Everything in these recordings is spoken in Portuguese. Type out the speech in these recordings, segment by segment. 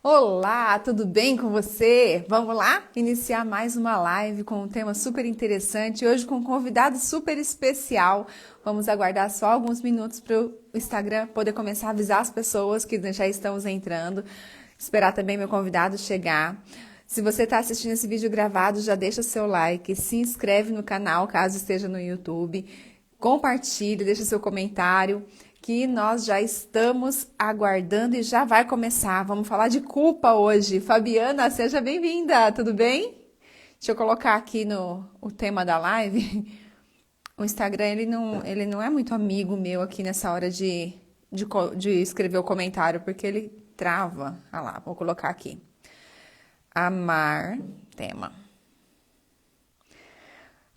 Olá, tudo bem com você? Vamos lá iniciar mais uma live com um tema super interessante. Hoje com um convidado super especial. Vamos aguardar só alguns minutos para o Instagram poder começar a avisar as pessoas que já estamos entrando. Esperar também meu convidado chegar. Se você está assistindo esse vídeo gravado, já deixa seu like, se inscreve no canal caso esteja no YouTube, compartilhe, deixa seu comentário, que nós já estamos aguardando e já vai começar. Vamos falar de culpa hoje. Fabiana, seja bem-vinda, tudo bem? Deixa eu colocar aqui o tema da live. O Instagram, ele não é muito amigo meu aqui nessa hora de escrever o comentário, porque ele trava. Ah lá, vou colocar aqui. Amar, tema.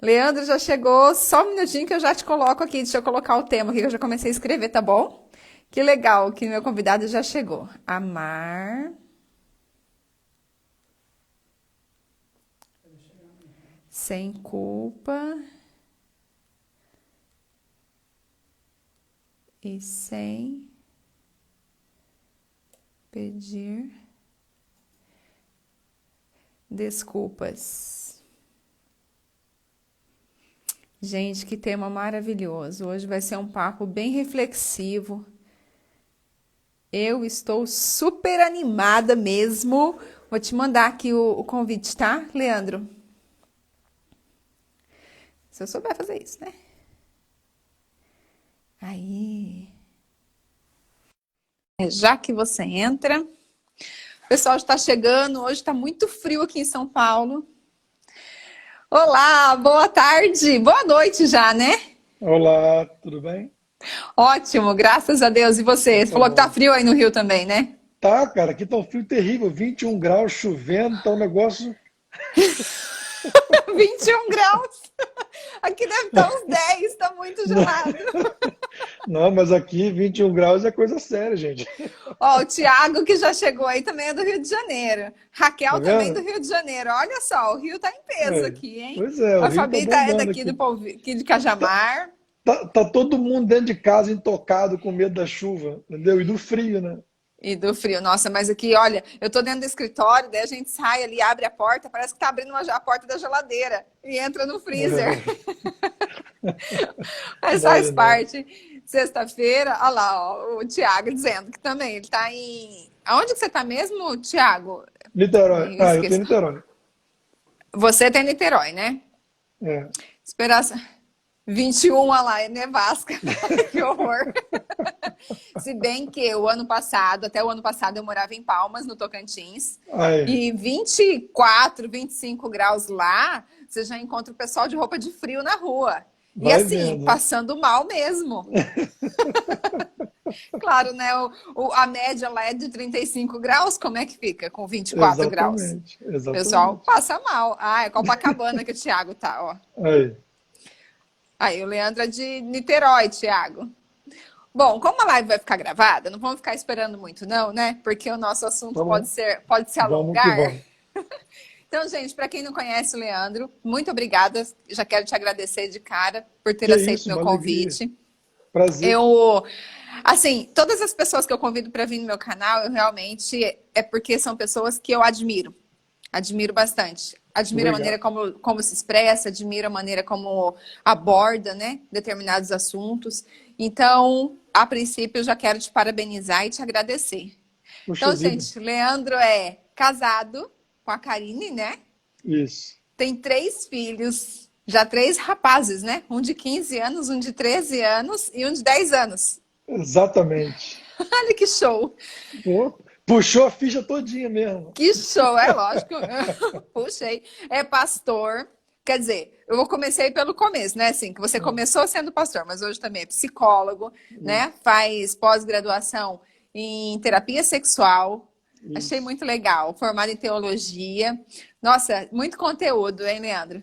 Leandro já chegou, só um minutinho que eu já te coloco aqui. Deixa eu colocar o tema aqui que eu já comecei a escrever, tá bom? Que legal que meu convidado já chegou. Amar sem culpa e sem pedir desculpas. Gente, que tema maravilhoso. Hoje vai ser um papo bem reflexivo. Eu estou super animada mesmo. Vou te mandar aqui o convite, tá, Leandro? Se eu souber fazer isso, né? Aí. Já que você entra. O pessoal está chegando. Hoje está muito frio aqui em São Paulo. Olá, boa tarde. Boa noite já, né? Olá, tudo bem? Ótimo, graças a Deus. E você? Você Tá falou que tá bom. frio aí no Rio também, né? Tá, cara, aqui tá um frio terrível, 21 graus, chovendo, tá um negócio. 21 graus. Aqui deve estar uns 10, tá muito Não, gelado. não, mas aqui 21 graus é coisa séria, gente. Ó, o Thiago que já chegou aí também é do Rio de Janeiro. Tá Raquel também do vendo? Rio de Janeiro. Olha só, o Rio tá em peso É. aqui, hein? Pois é, o A Rio tá Fabi é bombando daqui aqui. aqui de Cajamar. Tá todo mundo dentro de casa intocado com medo da chuva, entendeu? E do frio, né? E do frio. Nossa, mas aqui, olha, eu tô dentro do escritório, daí a gente sai ali, abre a porta, parece que tá abrindo a porta da geladeira e entra no freezer. Mas faz Vale não. parte. Sexta-feira, olha lá, ó, o Thiago dizendo que também ele tá em. Aonde que você tá mesmo, Thiago? Niterói. Eu Ah, eu tenho esqueço. Niterói. Você tem Niterói, né? É. Esperança. 21, olha lá, é nevasca. Que horror. Se bem que até o ano passado, eu morava em Palmas, no Tocantins, Aí, e 24, 25 graus lá, você já encontra o pessoal de roupa de frio na rua. E vai assim, vendo. passando mal mesmo. Claro, né? A média lá é de 35 graus, como é que fica com 24 graus? Exatamente, O pessoal exatamente. passa mal. Ah, é Copacabana que o Thiago tá, ó. Aí, Aí o Leandro é de Niterói, Thiago. Bom, como a live vai ficar gravada, não vamos ficar esperando muito, não, né? Porque o nosso assunto tá bom. pode se Vamos que alongar. vamos. Então, gente, para quem não conhece o Leandro, muito obrigada. Já quero te agradecer de cara por ter Que aceito isso, meu uma alegria. convite. Prazer. Eu, assim, todas as pessoas que eu convido para vir no meu canal, eu realmente é porque são pessoas que eu admiro. Admiro bastante. Admiro a maneira Obrigado. como se expressa, admiro a maneira como aborda, né, determinados assuntos. Então, a princípio, eu já quero te parabenizar e te agradecer. Puxa Então, vida. gente, Leandro é casado com a Karine, né? Isso. Tem 3 filhos, já 3 rapazes, né? Um de 15 anos, um de 13 anos e um de 10 anos. Exatamente. Olha que show! Pô, puxou a ficha todinha mesmo. Que show, é lógico. Puxei. É pastor. Quer dizer, eu comecei pelo começo, né? Assim, que você É, começou sendo pastor, mas hoje também é psicólogo, né? isso, Faz pós-graduação em terapia sexual. Achei isso. muito legal. Formado em teologia. Nossa, muito conteúdo, hein, Leandro?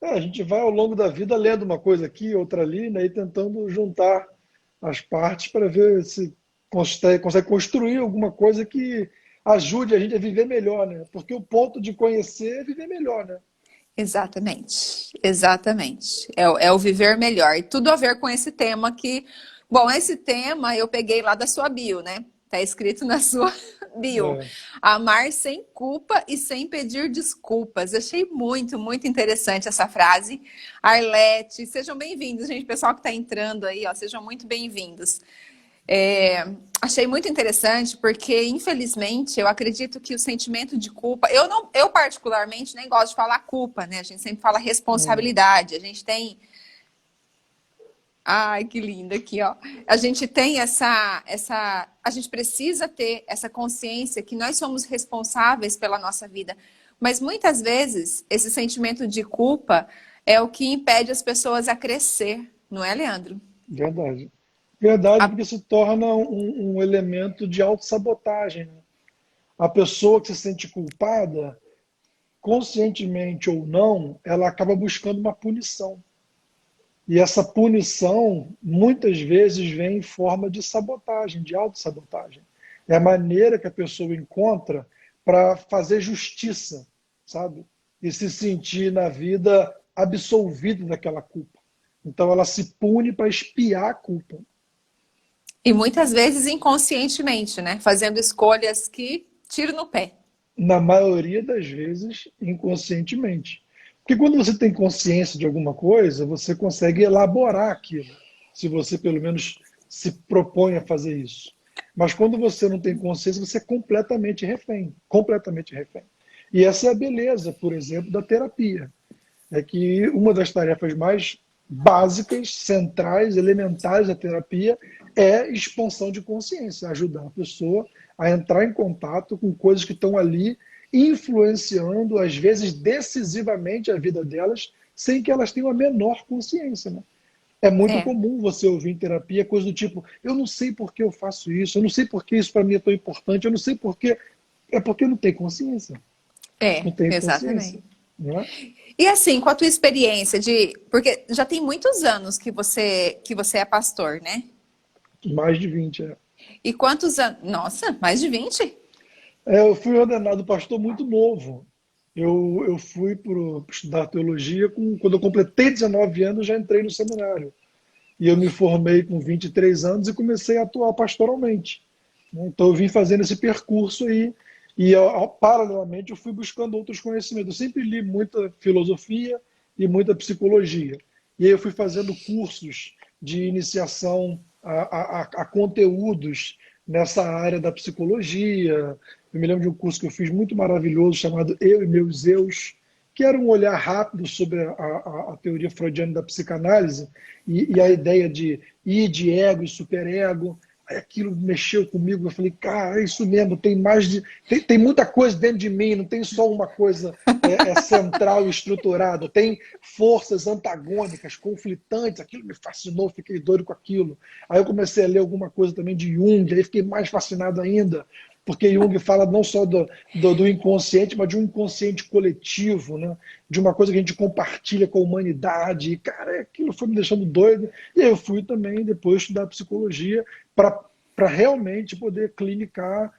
É, a gente vai ao longo da vida lendo uma coisa aqui, outra ali, né, e tentando juntar as partes para ver se consegue construir alguma coisa que ajude a gente a viver melhor, né? Porque o ponto de conhecer é viver melhor, né? Exatamente, exatamente. É o viver melhor. E tudo a ver com esse tema que. Bom, esse tema eu peguei lá da sua bio, né? Tá escrito na sua bio. É, Amar sem culpa e sem pedir desculpas. Eu achei muito, muito interessante essa frase. Arlete, sejam bem-vindos, gente. Pessoal que está entrando aí, ó, sejam muito bem-vindos. Achei muito interessante porque, infelizmente, eu acredito que o sentimento de culpa, eu particularmente nem gosto de falar culpa, né? A gente sempre fala hum, responsabilidade. A gente tem, ai, que linda aqui, ó. A gente tem a gente precisa ter essa consciência que nós somos responsáveis pela nossa vida. Mas muitas vezes esse sentimento de culpa é o que impede as pessoas a crescer, não é, Leandro? verdade. Verdade, A- porque se torna um elemento de autossabotagem, né? A pessoa que se sente culpada, conscientemente ou não, ela acaba buscando uma punição. E essa punição, muitas vezes, vem em forma de sabotagem, de autossabotagem. É a maneira que a pessoa encontra para fazer justiça, sabe? E se sentir na vida absolvida daquela culpa. Então ela se pune para expiar a culpa. E muitas vezes inconscientemente, né? Fazendo escolhas que tiram no pé. Na maioria das vezes, inconscientemente. Porque quando você tem consciência de alguma coisa, você consegue elaborar aquilo, se você pelo menos se propõe a fazer isso. Mas quando você não tem consciência, você é completamente refém, completamente refém. E essa é a beleza, por exemplo, da terapia. É que uma das tarefas mais básicas, centrais, elementares da terapia é expansão de consciência, ajudar a pessoa a entrar em contato com coisas que estão ali influenciando, às vezes decisivamente, a vida delas, sem que elas tenham a menor consciência, né? É muito É, comum você ouvir em terapia coisa do tipo: eu não sei por que eu faço isso, eu não sei por que isso para mim é tão importante, eu não sei por que. É porque não tem consciência. Não tem consciência. exatamente. Não é? E assim, com a tua experiência de, porque já tem muitos anos que você é pastor, né? Mais de 20. É. E quantos anos? Nossa, mais de 20. Eu fui ordenado pastor muito novo. Eu fui para estudar teologia quando eu completei 19 anos, já entrei no seminário. E eu me formei com 23 anos e comecei a atuar pastoralmente, né? Então eu vim fazendo esse percurso aí e paralelamente eu fui buscando outros conhecimentos. Eu sempre li muita filosofia e muita psicologia. E aí eu fui fazendo cursos de iniciação a conteúdos nessa área da psicologia. Eu me lembro de um curso que eu fiz muito maravilhoso chamado Eu e Meus Eus, que era um olhar rápido sobre a teoria freudiana da psicanálise e a ideia de id, ego e superego. Aí aquilo mexeu comigo, eu falei, cara, é isso mesmo, tem mais de. Tem muita coisa dentro de mim, não tem só uma coisa central e estruturada, tem forças antagônicas, conflitantes, aquilo me fascinou, fiquei doido com aquilo. Aí eu comecei a ler alguma coisa também de Jung, aí fiquei mais fascinado ainda, porque Jung fala não só do inconsciente, mas de um inconsciente coletivo, né? De uma coisa que a gente compartilha com a humanidade. E, cara, aquilo foi me deixando doido. E aí eu fui também depois estudar psicologia para realmente poder clinicar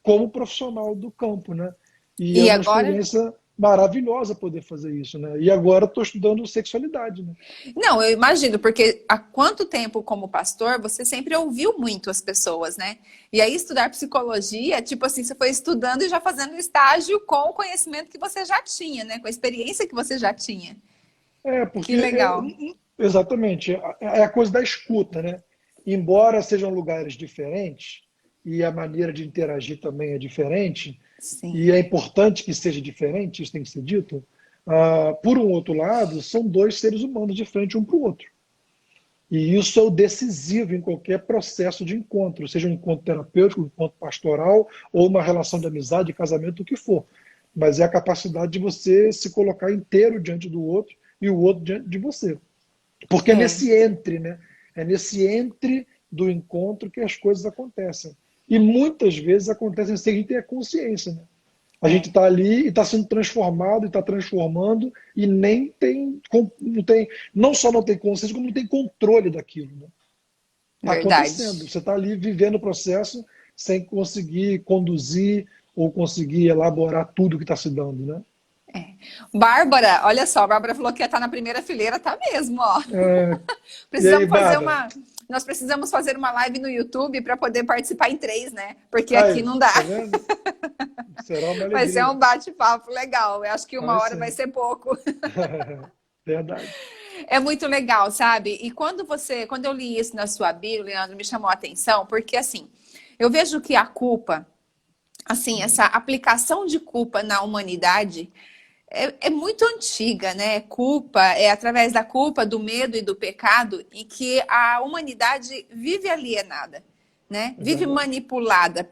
como profissional do campo, né? E é E uma agora? experiência maravilhosa poder fazer isso, né? E agora estou estudando sexualidade, né? Não, eu imagino, porque há quanto tempo como pastor você sempre ouviu muito as pessoas, né? E aí estudar psicologia, tipo assim, você foi estudando e já fazendo estágio com o conhecimento que você já tinha, né? Com a experiência que você já tinha. Que Porque legal. exatamente é a coisa da escuta, né? Embora sejam lugares diferentes e a maneira de interagir também é diferente, e Sim. é importante que seja diferente, isso tem que ser dito. Por um outro lado, são dois seres humanos de frente um para o outro. E isso é o decisivo em qualquer processo de encontro, seja um encontro terapêutico, um encontro pastoral, ou uma relação de amizade, de casamento, o que for. Mas é a capacidade de você se colocar inteiro diante do outro e o outro diante de você. Porque é É, nesse entre, né? É nesse entre do encontro que as coisas acontecem. E muitas vezes acontecem sem a gente ter consciência, né? A gente é, está ali e está sendo transformado e está transformando e nem tem, não tem, não só não tem consciência, como não tem controle daquilo, né? Está acontecendo. verdade. Você está ali vivendo o processo sem conseguir conduzir ou conseguir elaborar tudo que está se dando, né? Bárbara, olha só, a Bárbara falou que ia estar na primeira fileira, tá mesmo, ó. É, e aí, Precisamos fazer Bárbara? uma. nós precisamos fazer uma live no YouTube para poder participar em 3, né? Porque aqui Aí, não dá. tá vendo? Será uma Vai ser alegria. um bate-papo legal. Eu acho que uma Vai hora vai sim. ser pouco. Verdade. É muito legal, sabe? E quando eu li isso na sua Bíblia, Leandro, me chamou a atenção, porque assim, eu vejo que a culpa, assim, essa aplicação de culpa na humanidade é muito antiga, né? Culpa, é através da culpa, do medo e do pecado, em que a humanidade vive alienada, né? É Vive verdade. manipulada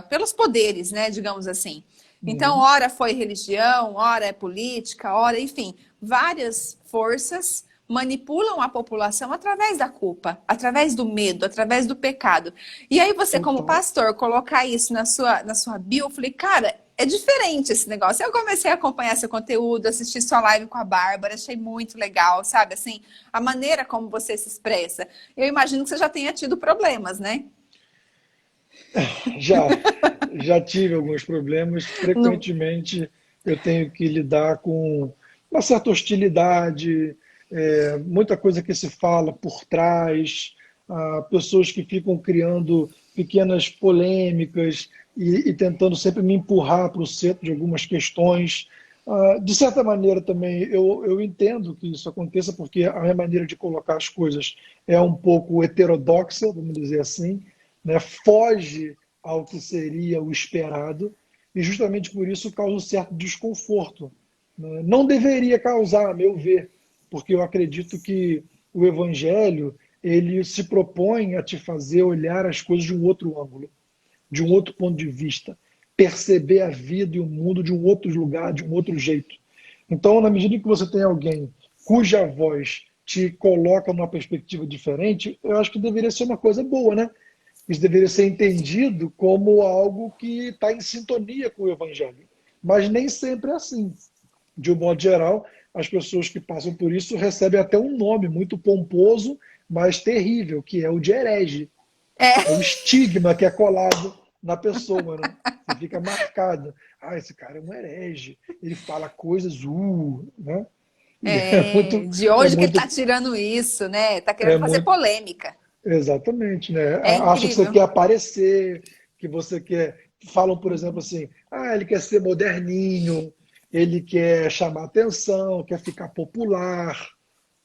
pelos poderes, né? Digamos assim. Então, Uhum. ora foi religião, ora é política, ora, enfim, várias forças manipulam a população através da culpa, através do medo, através do pecado. E aí você, como Total. pastor, colocar isso na sua bio, eu falei, cara, é diferente esse negócio. Eu comecei a acompanhar seu conteúdo, assistir sua live com a Bárbara, achei muito legal, sabe? Assim, a maneira como você se expressa. Eu imagino que você já tenha tido problemas, né? Já, já tive alguns problemas. No- Frequentemente eu tenho que lidar com uma certa hostilidade, muita coisa que se fala por trás, pessoas que ficam criando pequenas polêmicas e tentando sempre me empurrar para o centro de algumas questões. De certa maneira também eu entendo que isso aconteça, porque a minha maneira de colocar as coisas é um pouco heterodoxa, vamos dizer assim, né? Foge ao que seria o esperado e justamente por isso causa um certo desconforto, né? Não deveria causar, a meu ver, porque eu acredito que o evangelho ele se propõe a te fazer olhar as coisas de um outro ângulo, de um outro ponto de vista, perceber a vida e o mundo de um outro lugar, de um outro jeito. Então, na medida em que você tem alguém cuja voz te coloca numa perspectiva diferente, eu acho que deveria ser uma coisa boa, né? Isso deveria ser entendido como algo que está em sintonia com o Evangelho. Mas nem sempre é assim. De um modo geral, as pessoas que passam por isso recebem até um nome muito pomposo, mas terrível, que é o de herege. É o É, estigma que é colado na pessoa, né? Você fica marcado. Ah, esse cara é um herege. Ele fala coisas, né? E de é onde que ele tá muito, tirando isso, né? Tá querendo é fazer muito, polêmica. exatamente, né? É Acha que você incrível. quer aparecer, que você quer. Falam, por exemplo, assim: ele quer ser moderninho, ele quer chamar atenção, quer ficar popular,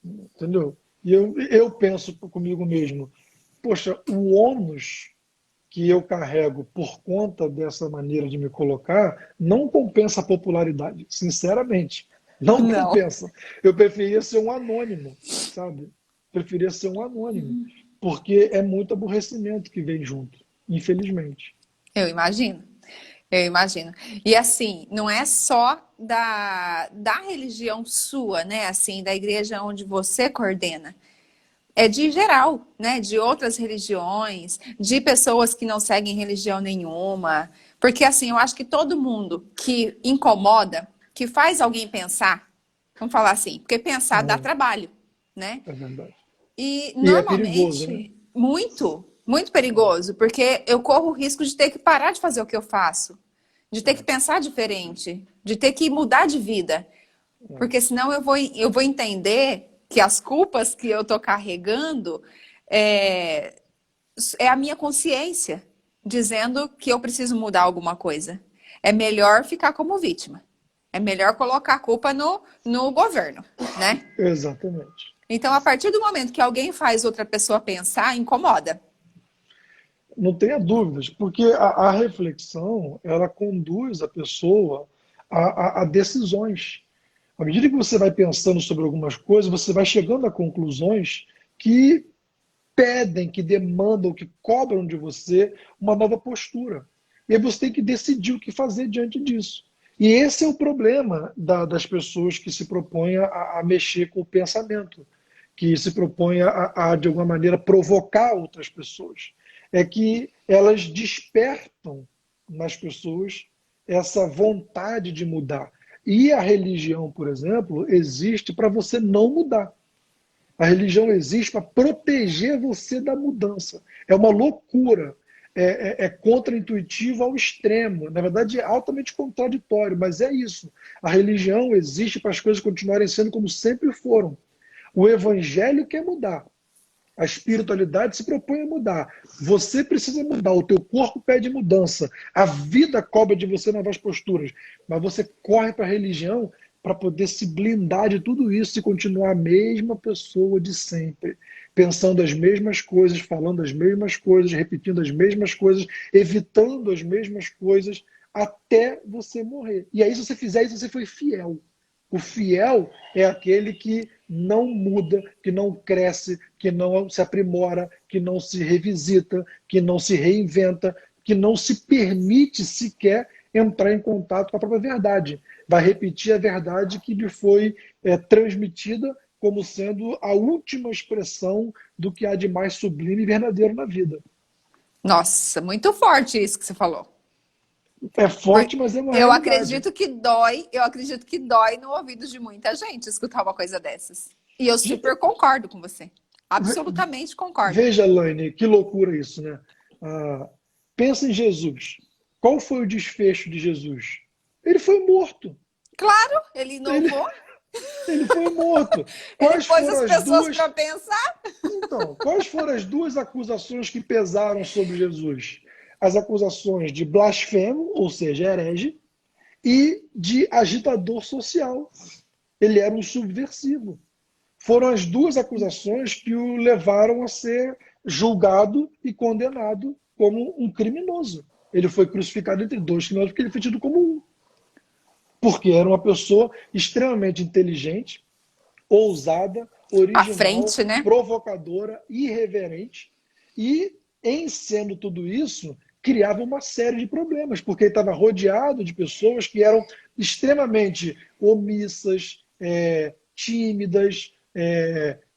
entendeu? E eu penso comigo mesmo: poxa, o ônus que eu carrego por conta dessa maneira de me colocar não compensa a popularidade, sinceramente. Não Não. compensa. Eu preferia ser um anônimo, sabe? Preferia ser um anônimo, porque é muito aborrecimento que vem junto, infelizmente. Eu imagino. Eu imagino. E assim, não é só da religião sua, né? Assim, da igreja onde você coordena. É de geral, né? De outras religiões, de pessoas que não seguem religião nenhuma. Porque assim, eu acho que todo mundo que incomoda, que faz alguém pensar, vamos falar assim, porque pensar dá Hum, trabalho, né? é verdade. E E é perigoso, né? normalmente, muito perigoso, porque eu corro o risco de ter que parar de fazer o que eu faço, de ter que É, pensar diferente, de ter que mudar de vida. é, Porque senão eu vou entender que as culpas que eu tô carregando é, é a minha consciência dizendo que eu preciso mudar alguma coisa. É melhor ficar como vítima. É melhor colocar a culpa no governo, né? exatamente. Então, a partir do momento que alguém faz outra pessoa pensar, incomoda. Não tenha dúvidas, porque a reflexão ela conduz a pessoa a decisões. À medida que você vai pensando sobre algumas coisas, você vai chegando a conclusões que pedem, que demandam, que cobram de você uma nova postura. E aí você tem que decidir o que fazer diante disso. E esse é o problema das pessoas que se propõem a mexer com o pensamento, que se propõem de alguma maneira, provocar outras pessoas. É que elas despertam nas pessoas essa vontade de mudar. E a religião, por exemplo, existe para você não mudar. A religião existe para proteger você da mudança. É uma loucura. É contra-intuitivo ao extremo. Na verdade, é altamente contraditório, mas é isso. A religião existe para as coisas continuarem sendo como sempre foram. O evangelho quer mudar. A espiritualidade se propõe a mudar. Você precisa mudar, o teu corpo pede mudança. A vida cobra de você novas posturas. Mas você corre para a religião para poder se blindar de tudo isso e continuar a mesma pessoa de sempre. Pensando as mesmas coisas, falando as mesmas coisas, repetindo as mesmas coisas, evitando as mesmas coisas, até você morrer. E aí, se você fizer isso, você foi fiel. O fiel é aquele que não muda, que não cresce, que não se aprimora, que não se revisita, que não se reinventa, que não se permite sequer entrar em contato com a própria verdade. Vai repetir a verdade que lhe foi transmitida como sendo a última expressão do que há de mais sublime e verdadeiro na vida. Nossa, muito forte isso que você falou. É forte, mas é uma Eu realidade. acredito que dói no ouvido de muita gente escutar uma coisa dessas. E eu super concordo com você. Absolutamente concordo. Veja, Laine, que loucura isso, né? Pensa em Jesus. Qual foi o desfecho de Jesus? Ele foi morto. Claro, ele inovou. Ele foi morto. Ele pôs as pessoas para pensar. Então, quais foram as duas acusações que pesaram sobre Jesus? As acusações de blasfemo, ou seja, herege, e de agitador social. Ele era um subversivo. Foram as duas acusações que o levaram a ser julgado e condenado como um criminoso. Ele foi crucificado entre dois criminosos porque ele foi tido como um. Porque era uma pessoa extremamente inteligente, ousada, original, frente, né? provocadora, irreverente. E, em sendo tudo isso, criava uma série de problemas, porque ele estava rodeado de pessoas que eram extremamente omissas, tímidas,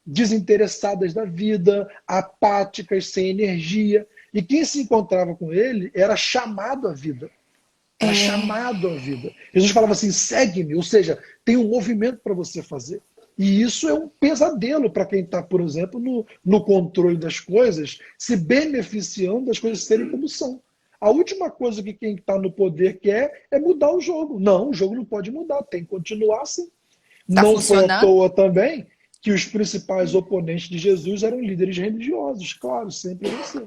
desinteressadas da vida, apáticas, sem energia. E quem se encontrava com ele era chamado à vida. Era chamado à vida. Jesus falava assim, segue-me, ou seja, tem um movimento para você fazer. E isso é um pesadelo para quem está, por exemplo, no controle das coisas, se beneficiando das coisas serem como são. A última coisa que quem está no poder quer é mudar o jogo. Não, o jogo não pode mudar, tem que continuar assim. Tá não funcionando. Foi à toa também que os principais oponentes de Jesus eram líderes religiosos, claro, sempre vão ser.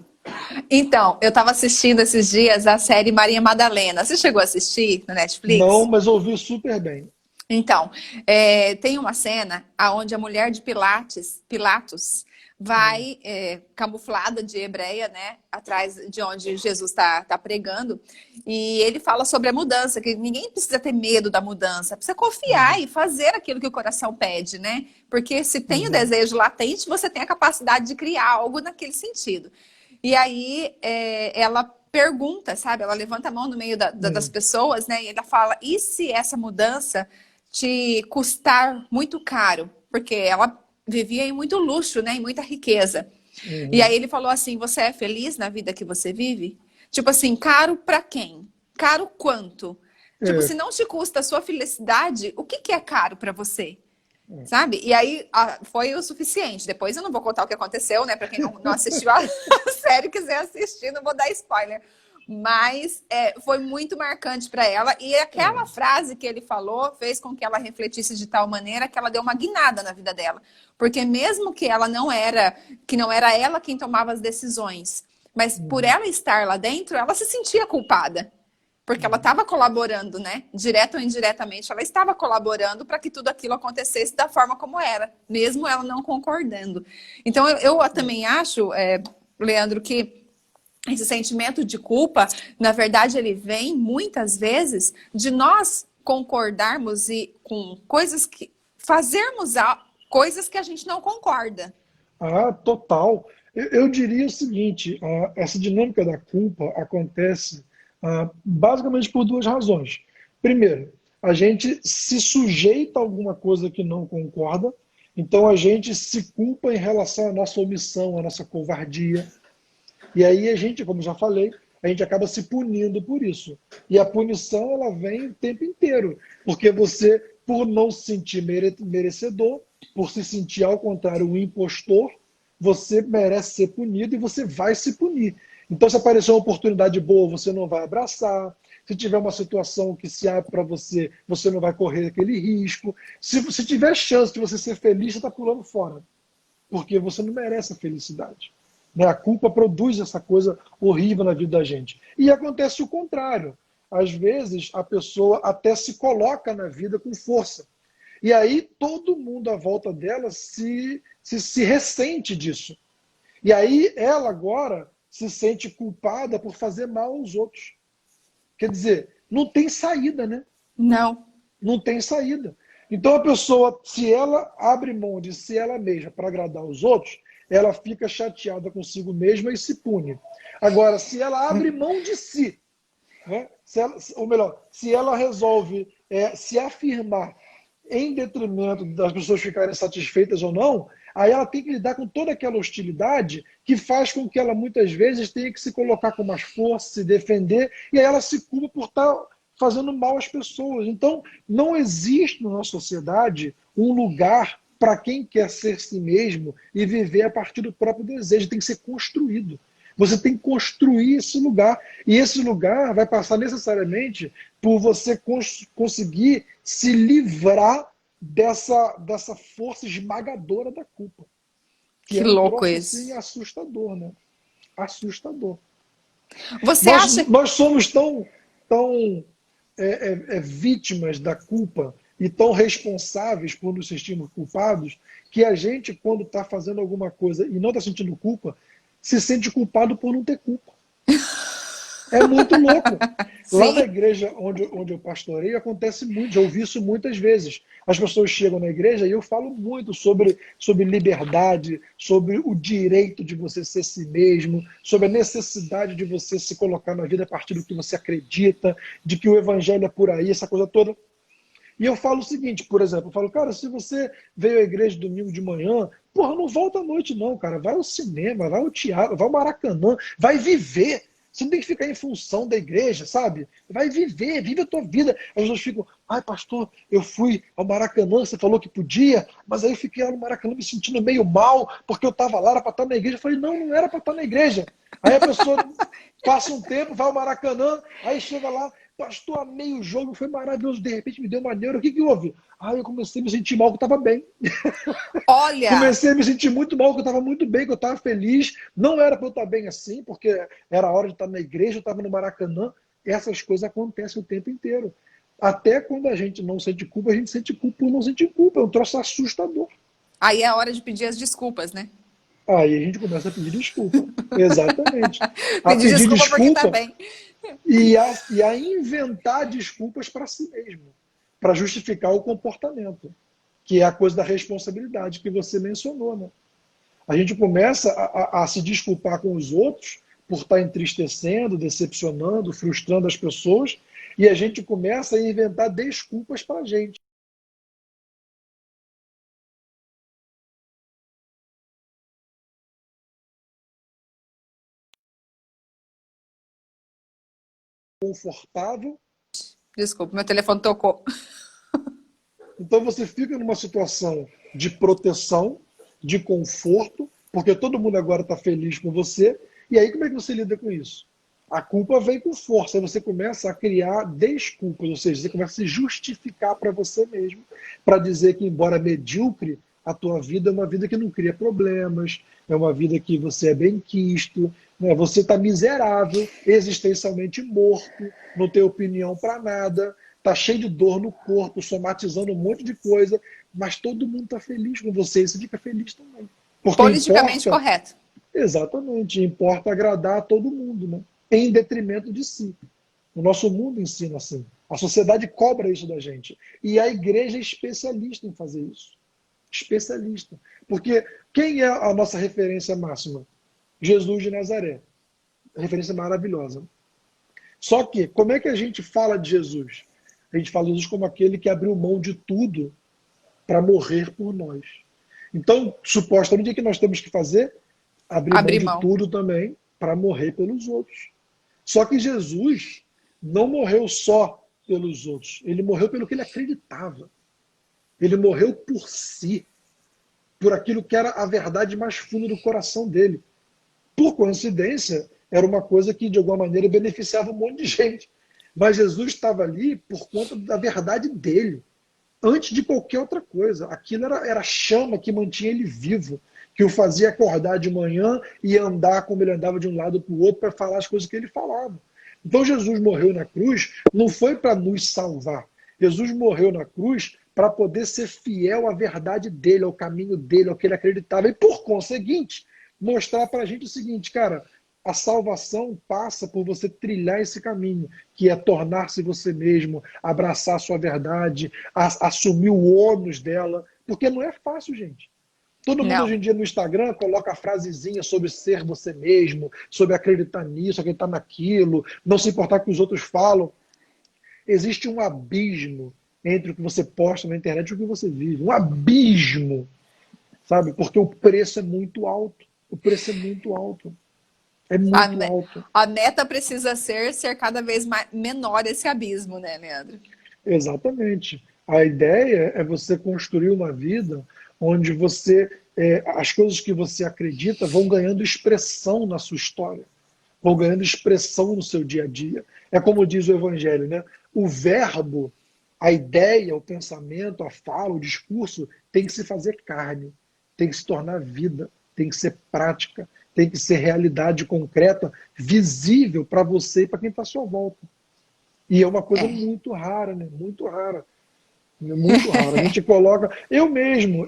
Então, eu estava assistindo esses dias a série Maria Madalena. Você chegou a assistir no Netflix? Não, mas ouvi super bem. Então, tem uma cena onde a mulher de Pilatos vai camuflada de hebreia, né, atrás de onde Jesus está pregando, e ele fala sobre a mudança, que ninguém precisa ter medo da mudança, precisa confiar e fazer aquilo que o coração pede, né? Porque se tem o desejo latente, você tem a capacidade de criar algo naquele sentido. E aí ela pergunta, sabe? Ela levanta a mão no meio das pessoas, né? E ela fala, e se essa mudança te custar muito caro? Porque ela vivia em muito luxo, né? Em muita riqueza. E aí ele falou assim, você é feliz na vida que você vive? Tipo assim, caro pra quem? Caro quanto? Tipo, se não te custa a sua felicidade, o que é caro pra você? Sabe? E aí foi o suficiente. Depois eu não vou contar o que aconteceu, né? Pra quem não assistiu a série quiser assistir, não vou dar spoiler. Mas foi muito marcante para ela. E aquela frase que ele falou fez com que ela refletisse de tal maneira que ela deu uma guinada na vida dela. Porque mesmo que ela não era ela quem tomava as decisões, mas por ela estar lá dentro, ela se sentia culpada. Porque ela estava colaborando, né? Direto ou indiretamente, ela estava colaborando para que tudo aquilo acontecesse da forma como era, mesmo ela não concordando. Então, eu também acho, Leandro, que esse sentimento de culpa, na verdade, ele vem muitas vezes de nós concordarmos e com coisas que fazermos coisas que a gente não concorda. Total. Eu diria o seguinte, essa dinâmica da culpa acontece basicamente por duas razões. Primeiro, a gente se sujeita a alguma coisa que não concorda, então a gente se culpa em relação à nossa omissão, à nossa covardia. E aí a gente, como já falei, a gente acaba se punindo por isso. E a punição, ela vem o tempo inteiro. Porque você, por não se sentir merecedor, por se sentir, ao contrário, um impostor, você merece ser punido e você vai se punir. Então, se aparecer uma oportunidade boa, você não vai abraçar. Se tiver uma situação que se abre para você, você não vai correr aquele risco. Se tiver chance de você ser feliz, você está pulando fora. porque você não merece a felicidade. Né? A culpa produz essa coisa horrível na vida da gente. E acontece o contrário. Às vezes, a pessoa até se coloca na vida com força. E aí, todo mundo à volta dela se ressente disso. E aí, ela agora se sente culpada por fazer mal aos outros. Quer dizer, não tem saída, né? Não. Não tem saída. Então a pessoa, se ela abre mão de si ela mesma para agradar os outros, ela fica chateada consigo mesma e se pune. Agora, se ela abre mão de si, né? Ou melhor, se ela resolve se afirmar em detrimento das pessoas ficarem satisfeitas ou não, aí ela tem que lidar com toda aquela hostilidade que faz com que ela muitas vezes tenha que se colocar com mais força, se defender, e aí ela se culpa por estar fazendo mal às pessoas. Então, não existe na nossa sociedade um lugar para quem quer ser si mesmo e viver a partir do próprio desejo. Tem que ser construído. Você tem que construir esse lugar. E esse lugar vai passar necessariamente por você conseguir se livrar dessa força esmagadora da culpa. Que Que é um louco troço assim isso. assustador, né? Assustador. Você Nós, acha. nós somos tão vítimas da culpa e tão responsáveis por nos sentirmos culpados que a gente, quando está fazendo alguma coisa e não está sentindo culpa, se sente culpado por não ter culpa. É muito louco. Lá na Sim. igreja onde eu pastorei, acontece muito, já ouvi isso muitas vezes. As pessoas chegam na igreja e eu falo muito sobre liberdade, sobre o direito de você ser si mesmo, sobre a necessidade de você se colocar na vida a partir do que você acredita, de que o evangelho é por aí, essa coisa toda. E eu falo o seguinte, por exemplo, eu falo, cara, se você veio à igreja domingo de manhã, porra, não volta à noite não, cara. Vai ao cinema, vai ao teatro, vai ao Maracanã, vai viver. Você não tem que ficar em função da igreja, sabe? Vai viver, vive a tua vida. As pessoas ficam, ai pastor, eu fui ao Maracanã, você falou que podia, mas aí eu fiquei lá no Maracanã me sentindo meio mal, porque eu estava lá, era para estar na igreja. Eu falei, não, não era para estar na igreja. Aí a pessoa passa um tempo, vai ao Maracanã, aí chega lá, pastor, amei o jogo, foi maravilhoso, de repente me deu uma neura, o que que houve? Aí eu comecei a me sentir mal, que eu estava bem. Olha, Comecei a me sentir muito mal, que eu estava muito bem, que eu estava feliz. Não era para eu estar bem assim, porque era a hora de estar na igreja, eu estava no Maracanã. Essas coisas acontecem o tempo inteiro. Até quando a gente não sente culpa, a gente sente culpa por não sentir culpa. É um troço assustador. aí é a hora de pedir as desculpas, né? Aí a gente começa a pedir desculpa. Exatamente. A Pedir pedir desculpa porque tá desculpa bem. e a inventar desculpas para si mesmo, para justificar o comportamento, que é a coisa da responsabilidade que você mencionou, né? A gente começa a se desculpar com os outros por estar entristecendo, decepcionando, frustrando as pessoas, e a gente começa a inventar desculpas para a gente. Confortável, Desculpa, meu telefone tocou. então você fica numa situação de proteção, de conforto, porque todo mundo agora está feliz com você, e aí como é que você lida com isso? A culpa vem com força, aí você começa a criar desculpas, ou seja, você começa a se justificar para você mesmo, para dizer que, embora medíocre, a tua vida é uma vida que não cria problemas, é uma vida que você é bem-quisto, né? Você está miserável, existencialmente morto, não tem opinião para nada, está cheio de dor no corpo, somatizando um monte de coisa, mas todo mundo está feliz com você e você fica feliz também. Porque Politicamente importa, correto. exatamente, importa agradar a todo mundo, né? Em detrimento de si. O nosso mundo ensina assim. A sociedade cobra isso da gente. E a igreja é especialista em fazer isso. Especialista. Porque quem é a nossa referência máxima? Jesus de Nazaré. Referência maravilhosa. Só que, como é que a gente fala de Jesus? A gente fala de Jesus como aquele que abriu mão de tudo para morrer por nós. Então, supostamente, o que nós temos que fazer? Abrir mão Abrir de mão. tudo também para morrer pelos outros. Só que Jesus não morreu só pelos outros, ele morreu pelo que ele acreditava. Ele morreu por si, por aquilo que era a verdade mais funda do coração dele. Por coincidência, era uma coisa que de alguma maneira beneficiava um monte de gente. Mas Jesus estava ali por conta da verdade dele, antes de qualquer outra coisa. Aquilo era a chama que mantinha ele vivo, que o fazia acordar de manhã e andar como ele andava de um lado para o outro para falar as coisas que ele falava. Então Jesus morreu na cruz, não foi para nos salvar. Jesus morreu na cruz para poder ser fiel à verdade dele, ao caminho dele, ao que ele acreditava. E, por conseguinte, mostrar para a gente o seguinte, cara, a salvação passa por você trilhar esse caminho, que é tornar-se você mesmo, abraçar a sua verdade, assumir o ônus dela, porque não é fácil, gente. Todo mundo Não. hoje em dia no Instagram coloca a frasezinha sobre ser você mesmo, sobre acreditar nisso, acreditar naquilo, não se importar com o que os outros falam. Existe um abismo entre o que você posta na internet e o que você vive. Um abismo, sabe? Porque o preço é muito alto. O preço é muito alto. É A, muito me- alto. a meta precisa ser cada vez menor esse abismo, né, Leandro? Exatamente. A ideia é você construir uma vida onde as coisas que você acredita vão ganhando expressão na sua história, vão ganhando expressão no seu dia a dia. É como diz o Evangelho, né? O verbo, a ideia, o pensamento, a fala, o discurso tem que se fazer carne, tem que se tornar vida, tem que ser prática, tem que ser realidade concreta, visível para você e para quem está à sua volta. E é uma coisa É. muito rara, né? Muito rara. Muito raro. A gente coloca. Eu mesmo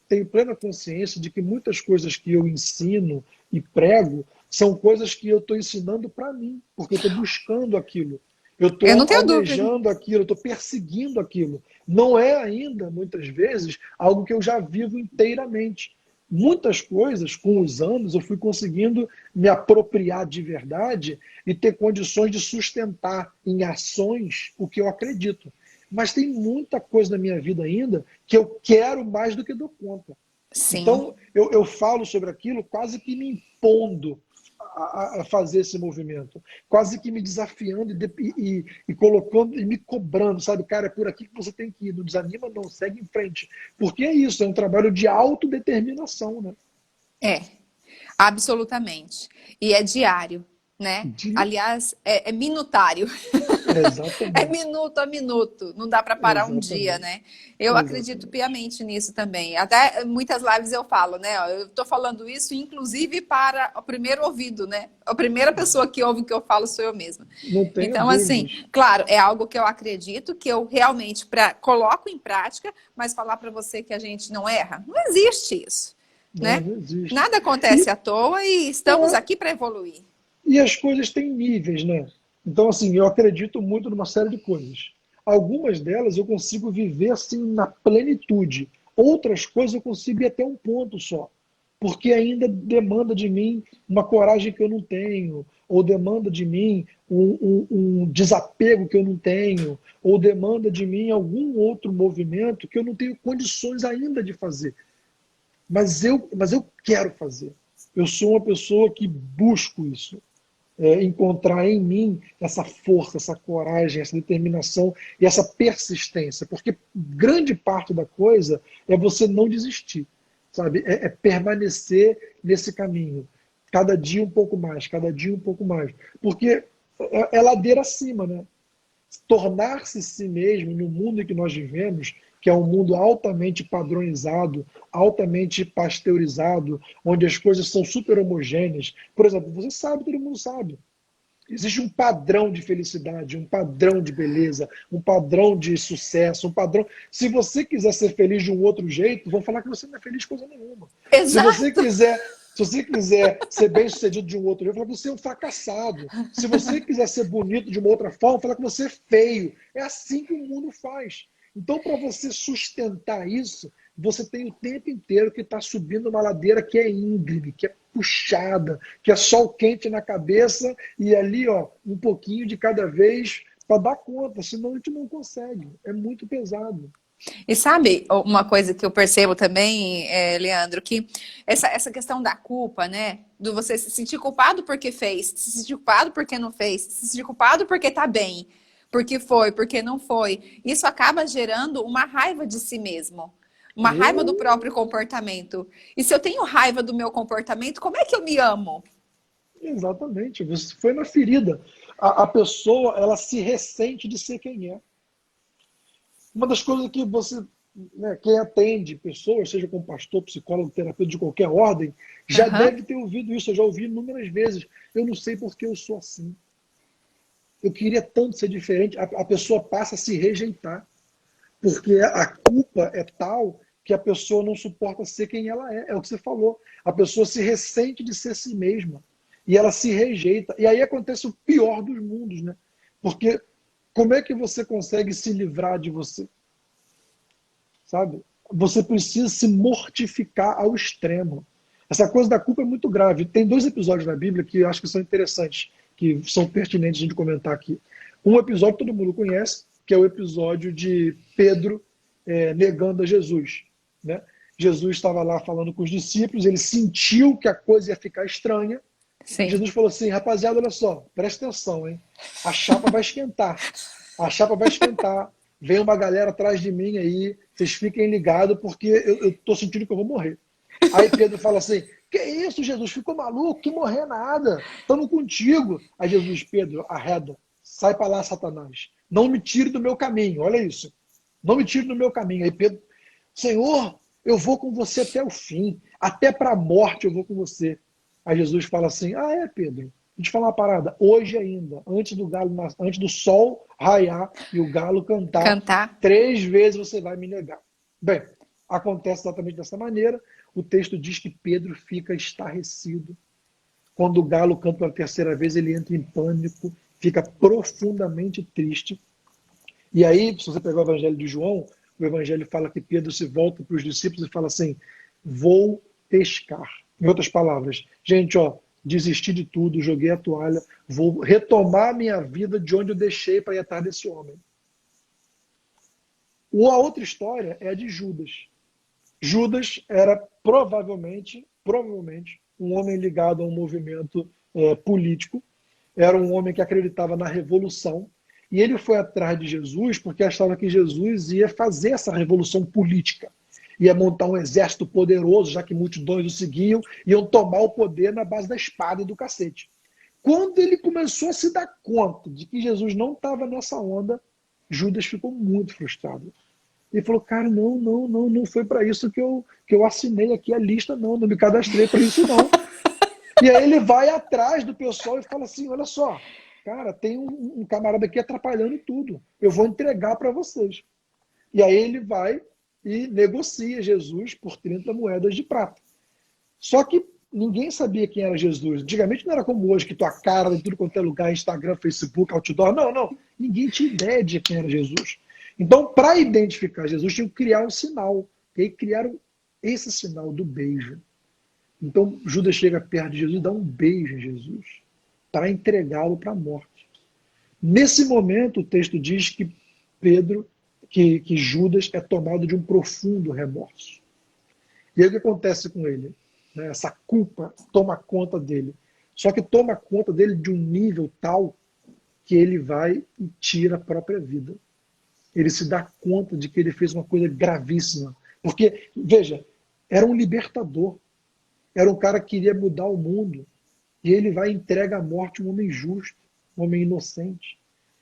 tenho plena consciência de que muitas coisas que eu ensino e prego são coisas que eu estou ensinando para mim, porque eu estou buscando aquilo. Eu Eu estou não tenho dúvida. almejando aquilo, eu estou perseguindo aquilo. Não é ainda, muitas vezes, algo que eu já vivo inteiramente. Muitas coisas, com os anos, eu fui conseguindo me apropriar de verdade e ter condições de sustentar em ações o que eu acredito. Mas tem muita coisa na minha vida ainda que eu quero mais do que dou conta. Sim. Então, eu falo sobre aquilo quase que me impondo a fazer esse movimento, quase que me desafiando e colocando e me cobrando, sabe, cara, é por aqui que você tem que ir, não desanima, não, segue em frente. Porque é isso, é um trabalho de autodeterminação, né? É. Absolutamente. E é diário, né? De... Aliás, é minutário. É Exatamente, minuto a minuto. Não dá para parar um dia, exatamente, né? Eu acredito exatamente. piamente nisso também. Até muitas lives eu falo, né? Ó, eu tô falando isso, inclusive, para o primeiro ouvido, né? A primeira pessoa que ouve o que eu falo sou eu mesma. Não tenha Então, assim, dúvidas. claro, é algo que eu acredito, que eu realmente coloco em prática, mas falar para você que a gente não erra, não existe isso, Não, né? não existe. Nada acontece E, à toa e estamos é, aqui para evoluir. e as coisas têm níveis, né? Então, assim, eu acredito muito numa série de coisas. Algumas delas eu consigo viver assim na plenitude. Outras coisas eu consigo ir até um ponto só. Porque ainda demanda de mim uma coragem que eu não tenho, ou demanda de mim um desapego que eu não tenho, ou demanda de mim algum outro movimento que eu não tenho condições ainda de fazer. Mas eu quero fazer. Eu sou uma pessoa que busco isso. Encontrar em mim essa força, essa coragem, essa determinação e essa persistência. Porque grande parte da coisa é você não desistir, sabe? É permanecer nesse caminho. Cada dia um pouco mais, cada dia um pouco mais. Porque é ladeira acima, né? Tornar-se si mesmo no mundo em que nós vivemos, que é um mundo altamente padronizado, altamente pasteurizado, onde as coisas são super homogêneas. Por exemplo, você sabe, todo mundo sabe. Existe um padrão de felicidade, um padrão de beleza, um padrão de sucesso, um padrão. Se você quiser ser feliz de um outro jeito, vão falar que você não é feliz de coisa nenhuma. Se você Exato. quiser, se você quiser ser bem-sucedido de um outro jeito, vão falar que você é um fracassado. Se você quiser ser bonito de uma outra forma, vão falar que você é feio. É assim que o mundo faz. Então, para você sustentar isso, você tem o tempo inteiro que está subindo uma ladeira que é íngreme, que é puxada, que é sol quente na cabeça e ali, ó, um pouquinho de cada vez para dar conta, senão a gente não consegue. É muito pesado. E sabe uma coisa que eu percebo também, Leandro, que essa questão da culpa, né? Do você se sentir culpado porque fez, se sentir culpado porque não fez, se sentir culpado porque tá bem, porque foi, porque não foi. Isso acaba gerando uma raiva de si mesmo, uma raiva do Eu, próprio comportamento. E se eu tenho raiva do meu comportamento, como é que eu me amo? exatamente, você foi na ferida. A pessoa, ela se ressente de ser quem é. Uma das coisas que você né, quem atende pessoas, seja como pastor, psicólogo, terapeuta de qualquer ordem, já Aham. deve ter ouvido isso. Eu já ouvi inúmeras vezes. Eu não sei por que eu sou assim. Eu queria tanto ser diferente. A pessoa passa a se rejeitar, porque a culpa é tal que a pessoa não suporta ser quem ela é. É o que você falou. A pessoa se ressente de ser si mesma e ela se rejeita. E aí acontece o pior dos mundos, né? Porque como é que você consegue se livrar de você? Sabe? Você precisa se mortificar ao extremo. Essa coisa da culpa é muito grave. Tem dois episódios na Bíblia que eu acho que são interessantes, que são pertinentes de comentar aqui. Um episódio que todo mundo conhece, que é o episódio de Pedro negando a Jesus. Né? Jesus estava lá falando com os discípulos, ele sentiu que a coisa ia ficar estranha. Sim. Jesus falou assim, rapaziada, olha só, presta atenção, hein? A chapa vai esquentar. A chapa vai esquentar. Vem uma galera atrás de mim aí, vocês fiquem ligados, porque eu estou sentindo que eu vou morrer. Aí Pedro fala assim, que isso, Jesus? Ficou maluco? Que morrer nada. Estamos contigo. Aí Jesus, Pedro, arreda. Sai para lá, Satanás. Não me tire do meu caminho. Olha isso. Não me tire do meu caminho. Aí Pedro, Senhor, eu vou com você até o fim. Até para a morte eu vou com você. Aí Jesus fala assim, Pedro, deixa eu te falar uma parada. Hoje ainda, antes do sol raiar e o galo cantar, Cantar. 3 vezes você vai me negar. Bem, acontece exatamente dessa maneira. O texto diz que Pedro fica estarrecido. Quando o galo canta pela terceira vez, ele entra em pânico, fica profundamente triste. E aí, se você pegar o Evangelho de João, o Evangelho fala que Pedro se volta para os discípulos e fala assim: vou pescar. Em outras palavras, gente, desisti de tudo, joguei a toalha, vou retomar minha vida de onde eu deixei para ir atrás desse homem. A outra história é a de Judas. Judas era provavelmente, um homem ligado a um movimento político, era um homem que acreditava na revolução, e ele foi atrás de Jesus porque achava que Jesus ia fazer essa revolução política, ia montar um exército poderoso, já que multidões o seguiam, iam tomar o poder na base da espada e do cacete. Quando ele começou a se dar conta de que Jesus não estava nessa onda, Judas ficou muito frustrado. Ele falou, cara, não foi para isso que eu assinei aqui a lista, não me cadastrei para isso, não. E aí ele vai atrás do pessoal e fala assim, olha só, cara, tem um camarada aqui atrapalhando tudo, eu vou entregar para vocês. E aí ele vai e negocia Jesus por 30 moedas de prata. Só que ninguém sabia quem era Jesus. Antigamente não era como hoje, que tua cara em tudo quanto é lugar, Instagram, Facebook, outdoor. Não. Ninguém tinha ideia de quem era Jesus. Então, para identificar Jesus, tinham que criar um sinal. E aí criaram esse sinal do beijo. Então, Judas chega perto de Jesus e dá um beijo em Jesus para entregá-lo para a morte. Nesse momento, o texto diz que que Judas é tomado de um profundo remorso. E aí o que acontece com ele? Essa culpa toma conta dele. Só que toma conta dele de um nível tal que ele vai e tira a própria vida. Ele se dá conta de que ele fez uma coisa gravíssima. Porque, veja, era um libertador. Era um cara que queria mudar o mundo. E ele vai e entrega à morte um homem justo, um homem inocente.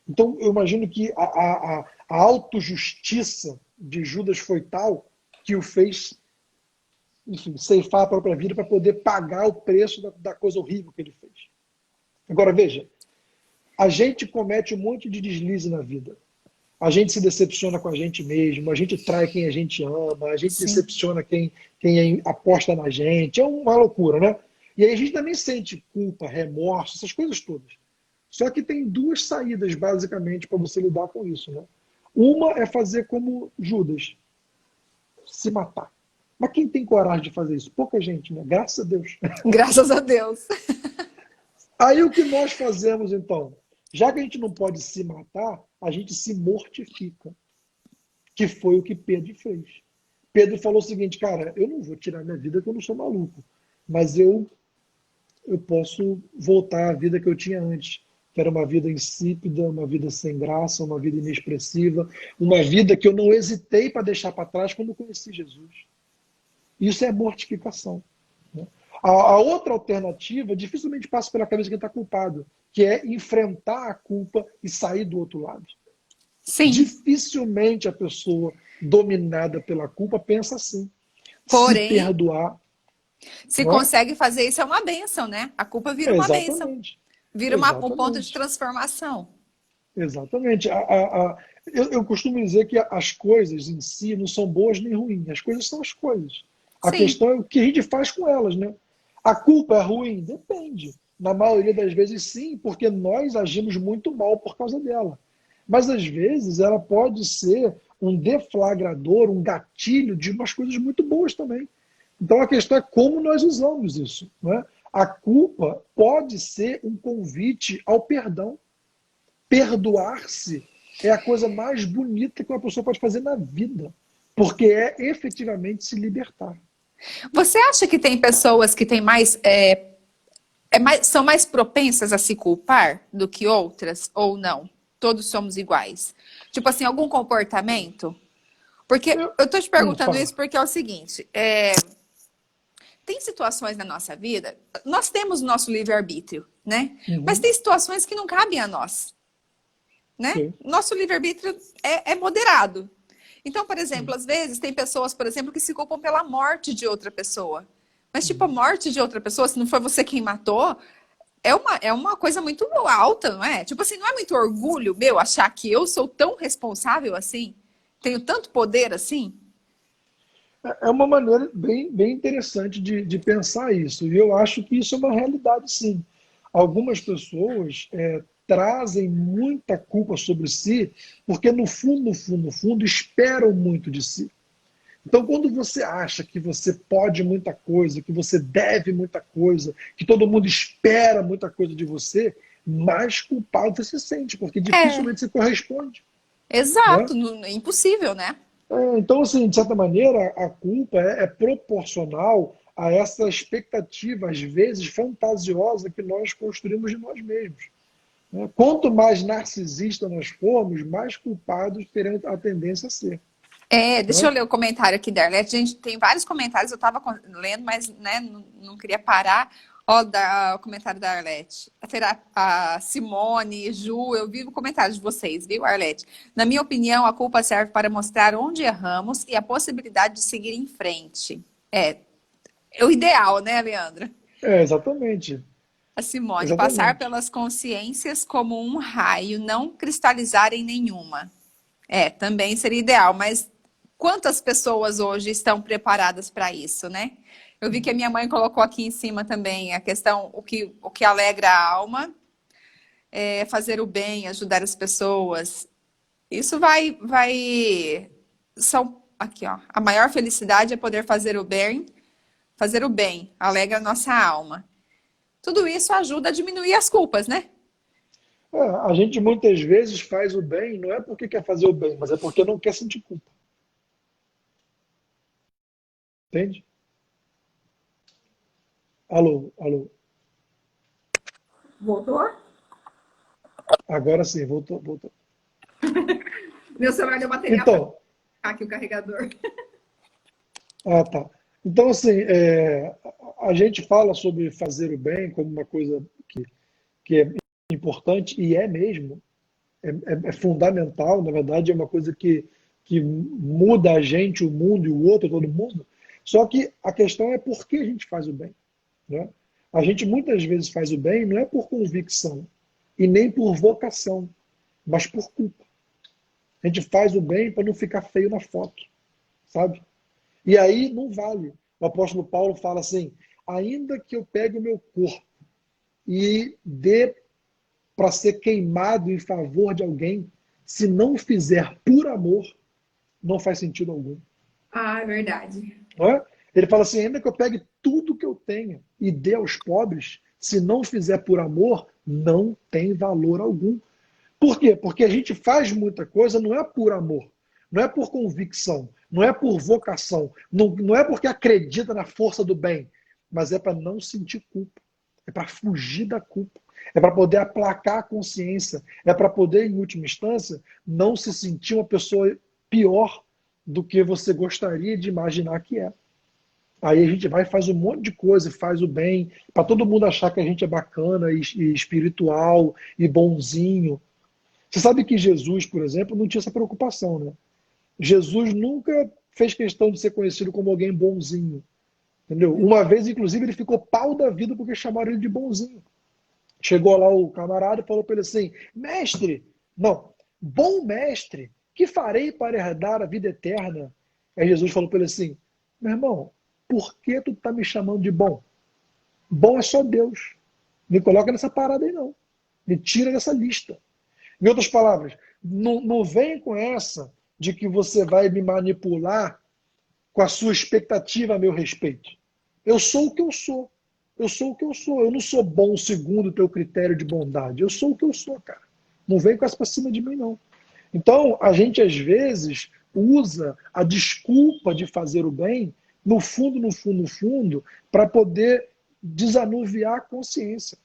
Então, eu imagino que a autojustiça de Judas foi tal que o fez, enfim, ceifar a própria vida para poder pagar o preço da coisa horrível que ele fez. Agora, veja, a gente comete um monte de deslize na vida. A gente se decepciona com a gente mesmo, a gente trai quem a gente ama, a gente Sim. decepciona quem aposta na gente. É uma loucura, né? E aí a gente também sente culpa, remorso, essas coisas todas. Só que tem duas saídas, basicamente, para você lidar com isso. Né? Uma é fazer como Judas, se matar. Mas quem tem coragem de fazer isso? Pouca gente, né? Graças a Deus. Graças a Deus. Aí o que nós fazemos, então? Já que a gente não pode se matar, a gente se mortifica. Que foi o que Pedro fez. Pedro falou o seguinte, cara, eu não vou tirar minha vida, que eu não sou maluco. Mas eu posso voltar à vida que eu tinha antes, que era uma vida insípida, uma vida sem graça, uma vida inexpressiva, uma vida que eu não hesitei para deixar para trás quando conheci Jesus. Isso é mortificação. Né? A outra alternativa dificilmente passa pela cabeça de quem está culpado, que é enfrentar a culpa e sair do outro lado. Sim. Dificilmente a pessoa dominada pela culpa pensa assim. Se Porém, perdoar, se não é? consegue fazer isso, é uma bênção, né? A culpa vira uma bênção, Exatamente. vira um ponto de Exatamente. transformação. Exatamente. Eu costumo dizer que as coisas em si não são boas nem ruins. As coisas são as coisas. A Sim. questão é o que a gente faz com elas, né? A culpa é ruim? Depende. Na maioria das vezes, sim, porque nós agimos muito mal por causa dela. Mas às vezes ela pode ser um deflagrador, um gatilho de umas coisas muito boas também. Então a questão é como nós usamos isso, né? A culpa pode ser um convite ao perdão. Perdoar-se é a coisa mais bonita que uma pessoa pode fazer na vida, porque é efetivamente se libertar. Você acha que tem pessoas que têm são mais propensas a se culpar do que outras, ou não? Todos somos iguais. Tipo assim, algum comportamento? Porque Eu, eu tô te perguntando fala. isso porque é o seguinte, tem situações na nossa vida, nós temos o nosso livre-arbítrio, né? Mas Uhum, tem situações que não cabem a nós, né? sim, Nosso livre-arbítrio é moderado. Então, por exemplo, sim, às vezes tem pessoas, por exemplo, que se culpam pela morte de outra pessoa. Mas, tipo, a uhum. morte de outra pessoa, se não foi você quem matou, é uma coisa muito alta, não é? Tipo assim, não é muito orgulho meu achar que eu sou tão responsável assim? Tenho tanto poder assim? É uma maneira bem interessante de pensar isso. E eu acho que isso é uma realidade, sim. Algumas pessoas trazem muita culpa sobre si, porque no fundo, no fundo, no fundo, esperam muito de si. Então, quando você acha que você pode muita coisa, que você deve muita coisa, que todo mundo espera muita coisa de você, mais culpado você se sente, porque É, dificilmente você corresponde, né? exato, é impossível, né? Então, assim, de certa maneira, a culpa é proporcional a essa expectativa, às vezes fantasiosa, que nós construímos de nós mesmos, né? Quanto mais narcisista nós formos, mais culpados teremos a tendência a ser, Deixa eu né? ler o comentário aqui da Arlete. Gente, tem vários comentários, eu estava lendo, mas né, não queria parar. Ó, o comentário da Arlete. A Simone, Ju, eu vi o comentário de vocês, viu, Arlete? Na minha opinião, a culpa serve para mostrar onde erramos e a possibilidade de seguir em frente. É o ideal, né, Leandra? Exatamente, A Simone, passar exatamente. pelas consciências como um raio, não cristalizar em nenhuma. Também seria ideal, mas quantas pessoas hoje estão preparadas para isso, né? Eu vi que a minha mãe colocou aqui em cima também a questão, o que alegra a alma é fazer o bem, ajudar as pessoas. Isso são, aqui ó, a maior felicidade é poder fazer o bem, alegra a nossa alma. Tudo isso ajuda a diminuir as culpas, né? A gente muitas vezes faz o bem, não é porque quer fazer o bem, mas é porque não quer sentir culpa. Entende? Alô, alô. Voltou? Agora sim, voltou, voltou. Meu celular deu bateria fraca Então, aqui, o carregador. tá. Então, assim, a gente fala sobre fazer o bem como uma coisa que é importante, e é mesmo, é fundamental, na verdade, é uma coisa que muda a gente, o mundo e o outro, todo mundo. Só que a questão é por que a gente faz o bem, né? A gente muitas vezes faz o bem não é por convicção e nem por vocação, mas por culpa. A gente faz o bem para não ficar feio na foto, sabe? E aí não vale. O apóstolo Paulo fala assim: ainda que eu pegue o meu corpo e dê para ser queimado em favor de alguém, se não fizer por amor, não faz sentido algum. Ah, é verdade. Não é? Ele fala assim: ainda que eu pegue tudo que eu tenho e dê aos pobres, se não fizer por amor, não tem valor algum. Por quê? Porque a gente faz muita coisa não é por amor, não é por convicção, não é por vocação, não é porque acredita na força do bem, mas é para não sentir culpa, é para fugir da culpa, é para poder aplacar a consciência, é para poder, em última instância, não se sentir uma pessoa pior do que você gostaria de imaginar que é. Aí a gente vai e faz um monte de coisa, faz o bem, para todo mundo achar que a gente é bacana e espiritual e bonzinho. Você sabe que Jesus, por exemplo, não tinha essa preocupação, né? Jesus nunca fez questão de ser conhecido como alguém bonzinho. Entendeu? Uma vez, inclusive, ele ficou pau da vida porque chamaram ele de bonzinho. Chegou lá o camarada e falou para ele assim: mestre, não, bom mestre, que farei para herdar a vida eterna? Aí Jesus falou para ele assim: meu irmão, por que tu tá me chamando de bom? Bom é só Deus. Me coloca nessa parada aí não. Me tira dessa lista. Em outras palavras, não vem com essa de que você vai me manipular com a sua expectativa a meu respeito. Eu sou o que eu sou. Eu sou o que eu sou. Eu não sou bom segundo o teu critério de bondade. Eu sou o que eu sou, cara. Não vem com essa pra cima de mim, não. Então, a gente, às vezes, usa a desculpa de fazer o bem, no fundo, no fundo, no fundo, para poder desanuviar a consciência.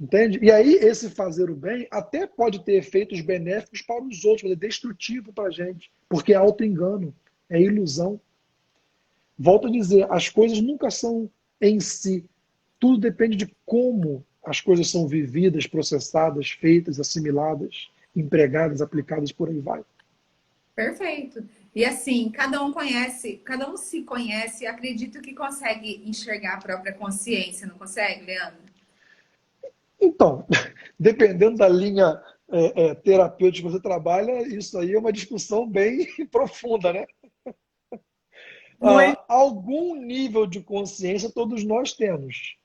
Entende? E aí, esse fazer o bem até pode ter efeitos benéficos para os outros, mas é destrutivo para a gente, porque é auto-engano, é ilusão. Volto a dizer, as coisas nunca são em si. Tudo depende de como as coisas são vividas, processadas, feitas, assimiladas, empregadas, aplicadas, por aí vai. Perfeito. E assim, cada um se conhece e acredito que consegue enxergar a própria consciência, não consegue, Leandro? Então, dependendo da linha terapêutica que você trabalha, isso aí é uma discussão bem profunda, né? Muito. Algum nível de consciência todos nós temos.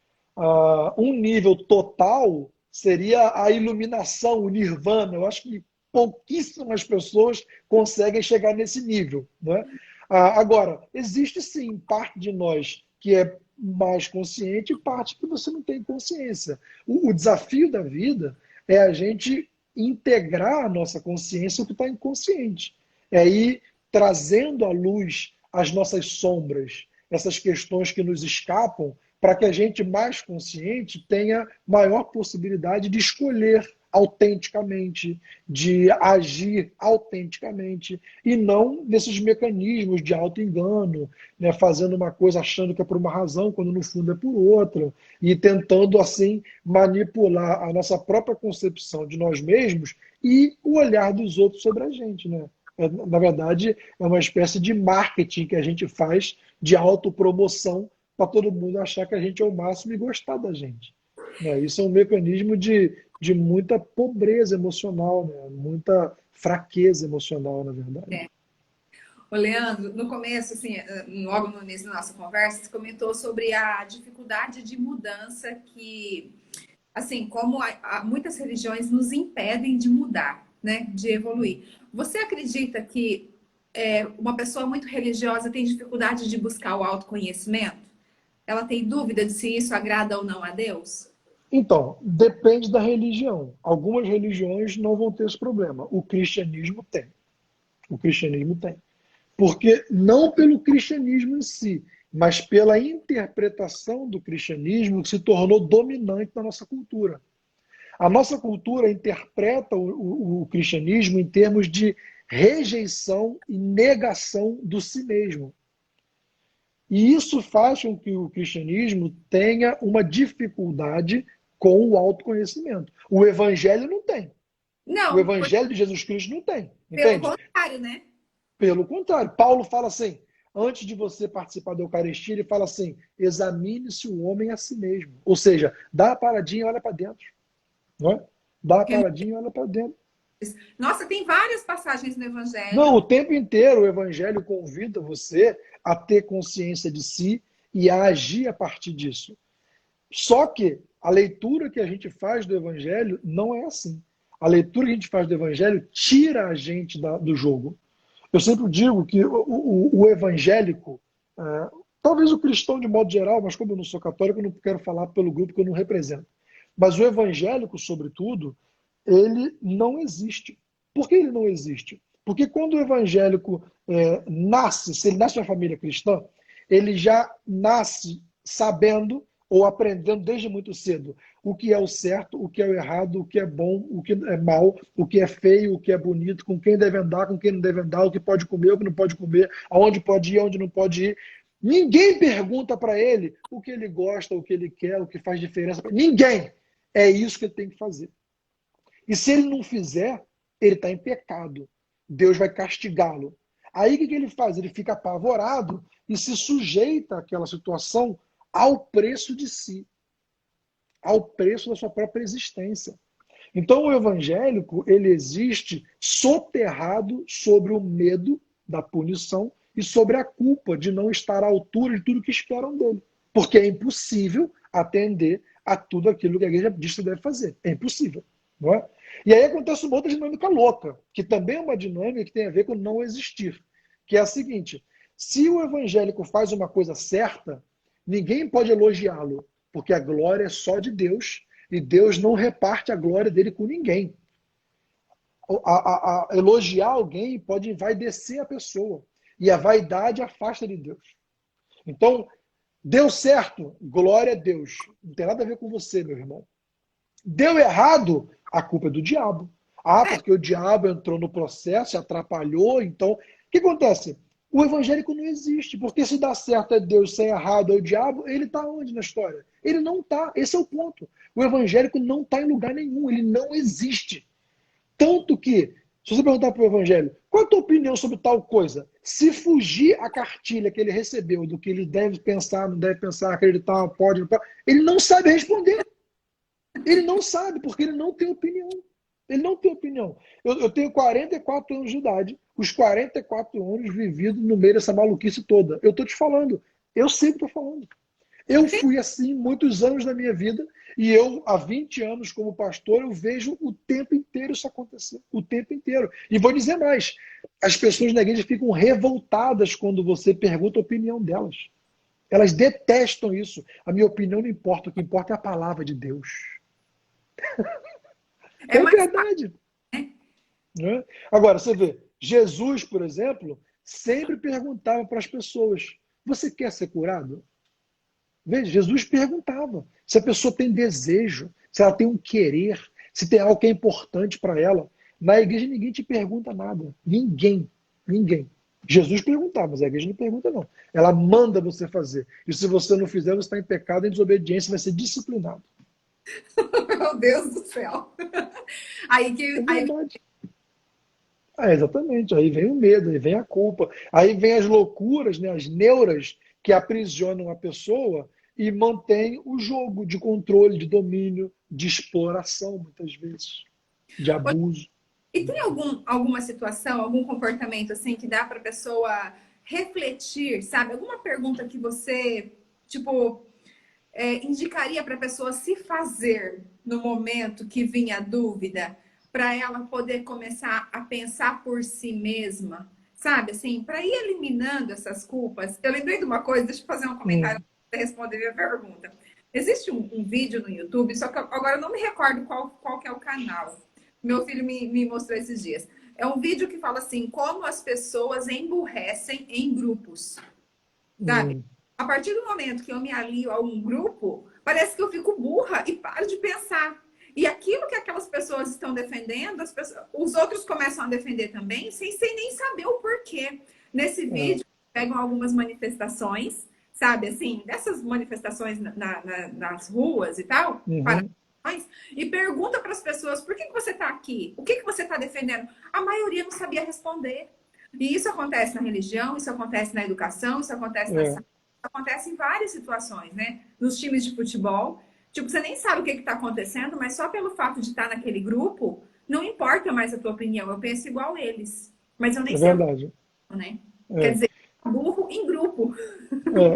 Um nível total seria a iluminação, o nirvana. Eu acho que pouquíssimas pessoas conseguem chegar nesse nível, né? Agora, existe sim parte de nós que é mais consciente e parte que você não tem consciência. O desafio da vida é a gente integrar a nossa consciência o que está inconsciente. É aí trazendo à luz as nossas sombras, essas questões que nos escapam, para que a gente mais consciente tenha maior possibilidade de escolher autenticamente, de agir autenticamente, e não nesses mecanismos de auto-engano, né, fazendo uma coisa achando que é por uma razão, quando no fundo é por outra, e tentando assim manipular a nossa própria concepção de nós mesmos e o olhar dos outros sobre a gente, né? Na verdade, é uma espécie de marketing que a gente faz de autopromoção para todo mundo achar que a gente é o máximo e gostar da gente. Né? Isso é um mecanismo de muita pobreza emocional, né? Muita fraqueza emocional, na verdade. Ô, Leandro, no começo, assim, logo no início da nossa conversa, você comentou sobre a dificuldade de mudança que, assim, como muitas religiões nos impedem de mudar, né, de evoluir. Você acredita que uma pessoa muito religiosa tem dificuldade de buscar o autoconhecimento? Ela tem dúvida de se isso agrada ou não a Deus? Então, depende da religião. Algumas religiões não vão ter esse problema. O cristianismo tem. O cristianismo tem. Porque não pelo cristianismo em si, mas pela interpretação do cristianismo que se tornou dominante na nossa cultura. A nossa cultura interpreta o cristianismo em termos de rejeição e negação do si mesmo. E isso faz com que o cristianismo tenha uma dificuldade com o autoconhecimento. O evangelho não tem. O Não, evangelho de Jesus Cristo não tem, pelo entende? contrário, né? Pelo contrário, Paulo fala assim, antes de você participar da Eucaristia, ele fala assim, examine-se o homem a si mesmo. Ou seja, dá a paradinha e olha para dentro. Não é? Dá a paradinha e olha para dentro. Nossa, tem várias passagens no Não, Evangelho. o tempo inteiro o Evangelho convida você a ter consciência de si e a agir a partir disso. Só que a leitura que a gente faz do Evangelho não é assim. A leitura que a gente faz do Evangelho tira a gente do jogo. Eu sempre digo que o evangélico, talvez o cristão de modo geral, mas como eu não sou católico, eu não quero falar pelo grupo que eu não represento. Mas o evangélico, sobretudo, ele não existe. Por que ele não existe? Porque quando o evangélico nasce, se ele nasce numa família cristã, ele já nasce sabendo ou aprendendo desde muito cedo o que é o certo, o que é o errado, o que é bom, o que é mal, o que é feio, o que é bonito, com quem deve andar, com quem não deve andar, o que pode comer, o que não pode comer, aonde pode ir, aonde não pode ir. Ninguém pergunta para ele o que ele gosta, o que ele quer, o que faz diferença. Ninguém. É isso que ele tem que fazer. E se ele não fizer, ele está em pecado. Deus vai castigá-lo. Aí o que ele faz? Ele fica apavorado e se sujeita àquela situação ao preço de si, ao preço da sua própria existência. Então o evangélico, ele existe soterrado sobre o medo da punição e sobre a culpa de não estar à altura de tudo que esperam dele. Porque é impossível atender a tudo aquilo que a igreja diz que deve fazer. É impossível. Não é? E aí acontece uma outra dinâmica louca, que também é uma dinâmica que tem a ver com não existir, que é a seguinte: se o evangélico faz uma coisa certa, ninguém pode elogiá-lo, porque a glória é só de Deus e Deus não reparte a glória dele com ninguém. Elogiar alguém pode envaidecer a pessoa, e a vaidade afasta de Deus. Então, deu certo, glória a Deus. Não tem nada a ver com você, meu irmão. Deu errado, a culpa é do diabo. Ah, porque o diabo entrou no processo, atrapalhou, então... O que acontece? O evangélico não existe, porque se dá certo é Deus, se é errado é o diabo, ele está onde na história? Ele não está, esse é o ponto. O evangélico não está em lugar nenhum, ele não existe. Tanto que, se você perguntar para o evangelho, qual é a tua opinião sobre tal coisa? Se fugir a cartilha que ele recebeu do que ele deve pensar, não deve pensar, acreditar, pode, não pode, ele não sabe responder. Ele não sabe, porque ele não tem opinião. Ele não tem opinião. Eu tenho 44 anos de idade, os 44 anos vividos no meio dessa maluquice toda. Eu estou te falando, eu sei o que estou falando. Eu fui assim muitos anos da minha vida e eu, há 20 anos como pastor, eu vejo o tempo inteiro isso acontecer. O tempo inteiro. E vou dizer mais, as pessoas na igreja ficam revoltadas quando você pergunta a opinião delas. Elas detestam isso. A minha opinião não importa, o que importa é a palavra de Deus. É É mais verdade. Né? Agora, você vê, Jesus, por exemplo, sempre perguntava para as pessoas: você quer ser curado? Veja, Jesus perguntava se a pessoa tem desejo, se ela tem um querer, se tem algo que é importante para ela. Na igreja ninguém te pergunta nada. Ninguém. Ninguém. Jesus perguntava, mas a igreja não pergunta, não. Ela manda você fazer. E se você não fizer, você está em pecado, em desobediência, vai ser disciplinado. Meu Deus do céu. Aí É que aí verdade. Exatamente. Aí vem o medo, aí vem a culpa, aí vem as loucuras, né, as neuras que aprisionam a pessoa e mantém o jogo de controle, de domínio, de exploração, muitas vezes, de abuso. e tem alguma situação, algum comportamento assim que dá para a pessoa refletir, sabe? Alguma pergunta que você, tipo, indicaria para a pessoa se fazer no momento que vinha a dúvida, para ela poder começar a pensar por si mesma, sabe? Assim, para ir eliminando essas culpas. Eu lembrei de uma coisa, deixa eu fazer um comentário Hum, para responder a minha pergunta. Existe um vídeo no YouTube, só que agora eu não me recordo qual que é o canal. Meu filho me mostrou esses dias. É um vídeo que fala assim, como as pessoas emburrecem em grupos. Sabe? hum, A partir do momento que eu me alio a um grupo, parece que eu fico burra e paro de pensar. E aquilo que aquelas pessoas estão defendendo, os outros começam a defender também, sem nem saber o porquê. Nesse é, vídeo, pegam algumas manifestações, sabe, assim, dessas manifestações nas ruas e tal, uhum, e pergunta para as pessoas por que você está aqui? O que você está defendendo? A maioria não sabia responder. E isso acontece na religião, isso acontece na educação, isso acontece na é, saúde, isso acontece em várias situações, né? Nos times de futebol. Tipo, você nem sabe o que está acontecendo, mas só pelo fato de estar naquele grupo, não importa mais a tua opinião. Eu penso igual eles. Mas eu nem é sei o que verdade. é, né? Quer É. dizer, burro em grupo.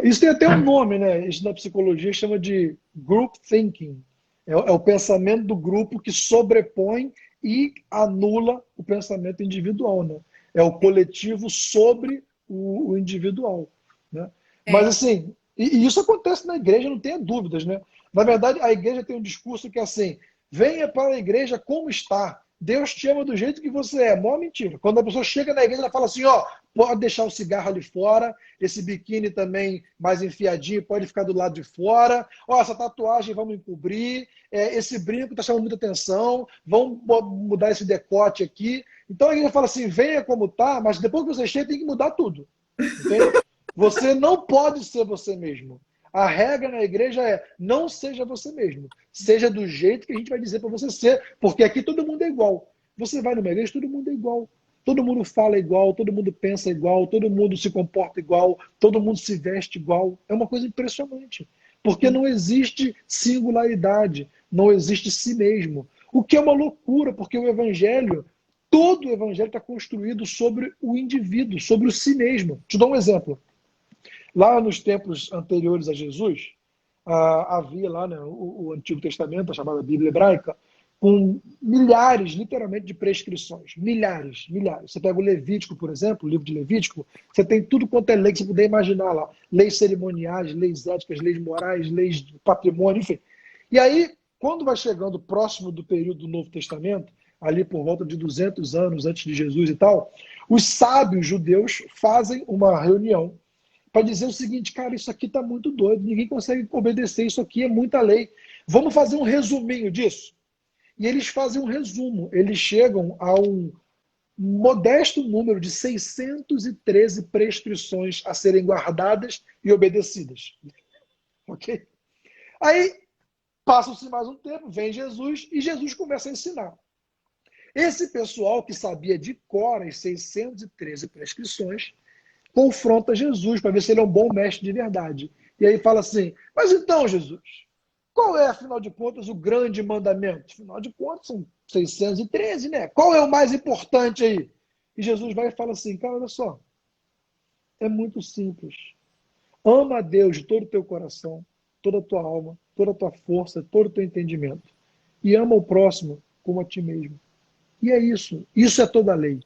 Isso tem até um nome, né? Isso na psicologia chama de group thinking. É o pensamento do grupo que sobrepõe e anula o pensamento individual, né? É o coletivo sobre o individual, né? Mas É, assim, e isso acontece na igreja, não tenha dúvidas, né? Na verdade, a igreja tem um discurso que é assim: venha para a igreja como está. Deus te ama do jeito que você é. Mó mentira. Quando a pessoa chega na igreja, ela fala assim: ó, pode deixar o cigarro ali fora, esse biquíni também mais enfiadinho pode ficar do lado de fora. Ó, essa tatuagem vamos encobrir. Esse brinco está chamando muita atenção. Vamos mudar esse decote aqui. Então a igreja fala assim: venha como tá, mas depois que você chega tem que mudar tudo. Entende? Você não pode ser você mesmo. A regra na igreja é: não seja você mesmo. Seja do jeito que a gente vai dizer para você ser, porque aqui todo mundo é igual. Você vai numa igreja, todo mundo é igual. todo mundo fala igual, todo mundo pensa igual, todo mundo se comporta igual, todo mundo se veste igual. É uma coisa impressionante. Porque não existe singularidade, não existe si mesmo. O que é uma loucura, porque o evangelho, todo o evangelho está construído sobre o indivíduo, sobre o si mesmo. Te dou um exemplo. Lá nos tempos anteriores a Jesus, havia lá, né, o Antigo Testamento, a chamada Bíblia Hebraica, com milhares, literalmente, de prescrições. Milhares, milhares. Você pega o Levítico, por exemplo, o livro de Levítico, você tem tudo quanto é lei que você puder imaginar lá. Leis cerimoniais, leis éticas, leis morais, leis de patrimônio, enfim. E aí, quando vai chegando próximo do período do Novo Testamento, ali por volta de 200 anos antes de Jesus e tal, os sábios judeus fazem uma reunião para dizer o seguinte: cara, isso aqui está muito doido, ninguém consegue obedecer, isso aqui é muita lei. Vamos fazer um resuminho disso? E eles fazem um resumo, eles chegam a um modesto número de 613 prescrições a serem guardadas e obedecidas. Ok? Aí, passa-se mais um tempo, vem Jesus, e Jesus começa a ensinar. Esse pessoal que sabia de cor as 613 prescrições, confronta Jesus para ver se ele é um bom mestre de verdade. E aí fala assim: mas então, Jesus, qual é, afinal de contas, o grande mandamento? Afinal de contas, são 613, né? Qual é o mais importante aí? E Jesus vai e fala assim: cara, olha só, é muito simples. Ama a Deus de todo o teu coração, toda a tua alma, toda a tua força, todo o teu entendimento. E ama o próximo como a ti mesmo. E é isso. Isso é toda a lei.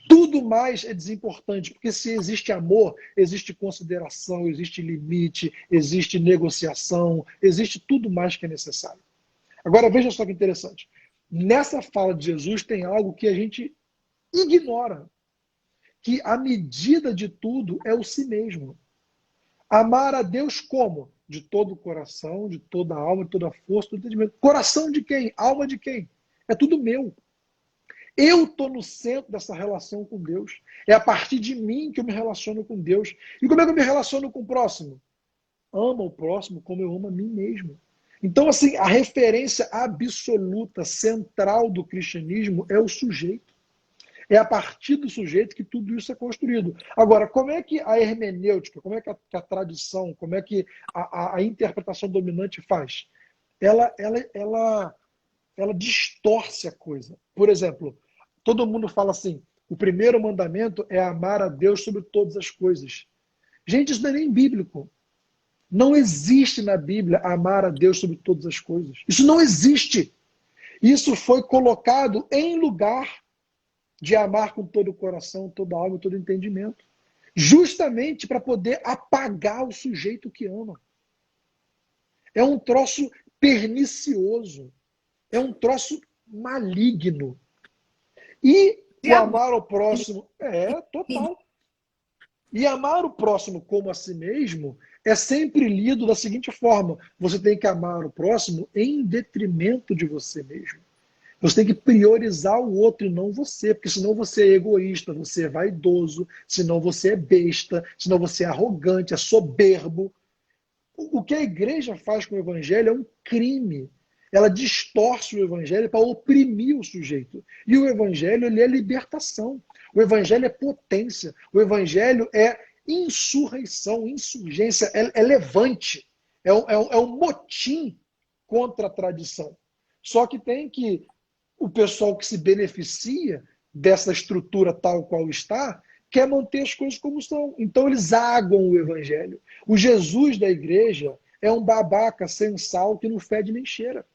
Tudo mais é desimportante, porque se existe amor, existe consideração, existe limite, existe negociação, existe tudo mais que é necessário. Agora, veja só que interessante. Nessa fala de Jesus tem algo que a gente ignora, que a medida de tudo é o si mesmo. Amar a Deus como? De todo o coração, de toda a alma, de toda a força, todo o entendimento. Coração de quem? Alma de quem? É tudo meu. Eu estou no centro dessa relação com Deus. É a partir de mim que eu me relaciono com Deus. E como é que eu me relaciono com o próximo? Ama o próximo como eu amo a mim mesmo. Então, assim, a referência absoluta, central do cristianismo é o sujeito. É a partir do sujeito que tudo isso é construído. Agora, como é que a hermenêutica, como é que a tradição, como é que a interpretação dominante faz? Ela distorce a coisa. Por exemplo, todo mundo fala assim: o primeiro mandamento é amar a Deus sobre todas as coisas. Gente, isso não é nem bíblico. Não existe na Bíblia amar a Deus sobre todas as coisas. Isso não existe. Isso foi colocado em lugar de amar com todo o coração, toda a alma e todo o entendimento. Justamente para poder apagar o sujeito que ama. É um troço pernicioso. É um troço maligno. E o amar ao próximo é total. E amar o próximo como a si mesmo é sempre lido da seguinte forma: você tem que amar o próximo em detrimento de você mesmo. Você tem que priorizar o outro e não você, porque senão você é egoísta, você é vaidoso, senão você é besta, senão você é arrogante, é soberbo. O que a igreja faz com o evangelho é um crime. Ela distorce o evangelho para oprimir o sujeito. E o evangelho, ele é libertação. O evangelho é potência. O evangelho é insurreição, insurgência, é levante. É um motim contra a tradição. Só que tem que o pessoal que se beneficia dessa estrutura tal qual está, quer manter as coisas como são. Então eles aguam o evangelho. O Jesus da igreja é um babaca sem sal que não fede nem cheira.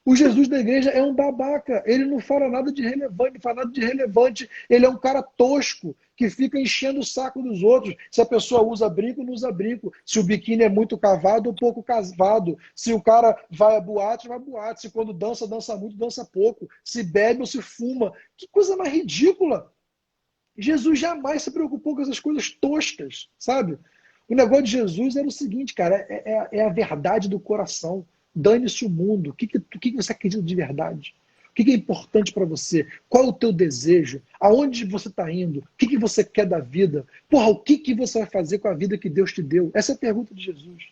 O Jesus da igreja é um babaca. Ele não fala nada de relevante, não fala nada de relevante. Ele é um cara tosco que fica enchendo o saco dos outros. Se a pessoa usa brinco, não usa brinco. Se o biquíni é muito cavado ou pouco cavado. Se o cara vai a boate, vai a boate. Se quando dança, dança muito, dança pouco. Se bebe ou se fuma. Que coisa mais ridícula. Jesus jamais se preocupou com essas coisas toscas, sabe? O negócio de Jesus era o seguinte, cara, é a verdade do coração. Dane-se o mundo. O que você acredita de verdade? O que é importante para você? Qual é o teu desejo? Aonde você está indo? O que você quer da vida? Porra, o que você vai fazer com a vida que Deus te deu? Essa é a pergunta de Jesus.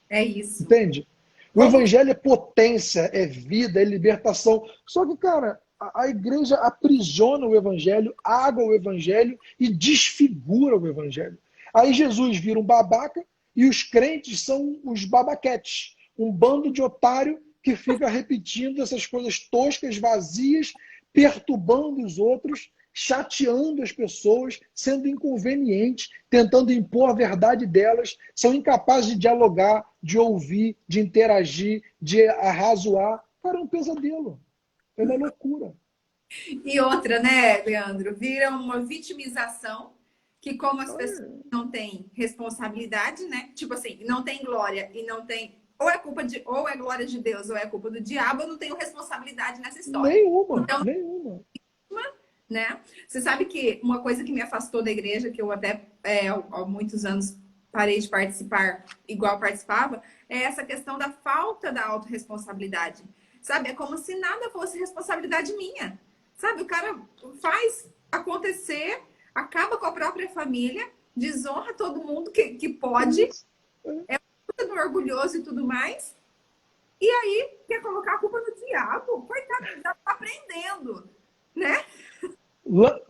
É isso. Entende? O evangelho é potência, é vida, é libertação. Só que, cara, a igreja aprisiona o evangelho, água o evangelho e desfigura o evangelho. Aí Jesus vira um babaca e os crentes são os babaquetes, um bando de otário que fica repetindo essas coisas toscas, vazias, perturbando os outros, chateando as pessoas, sendo inconvenientes, tentando impor a verdade delas, são incapazes de dialogar, de ouvir, de interagir, de arrazoar. Cara, é um pesadelo. É uma loucura. E outra, né, Leandro? Vira uma vitimização que, como as pessoas não têm responsabilidade, né? Tipo assim, não tem glória e não tem. Ou é culpa de, ou é glória de Deus, ou é culpa do diabo, eu não tenho responsabilidade nessa história. Nenhuma, Então, nenhuma. né? Você sabe que uma coisa que me afastou da igreja, que eu até há muitos anos parei de participar igual participava, é essa questão da falta da autorresponsabilidade. Sabe? É como se nada fosse responsabilidade minha. Sabe? O cara faz acontecer, acaba com a própria família, desonra todo mundo que pode, é tudo orgulhoso e tudo mais. E aí quer colocar a culpa no diabo. Coitado, já tá aprendendo, né?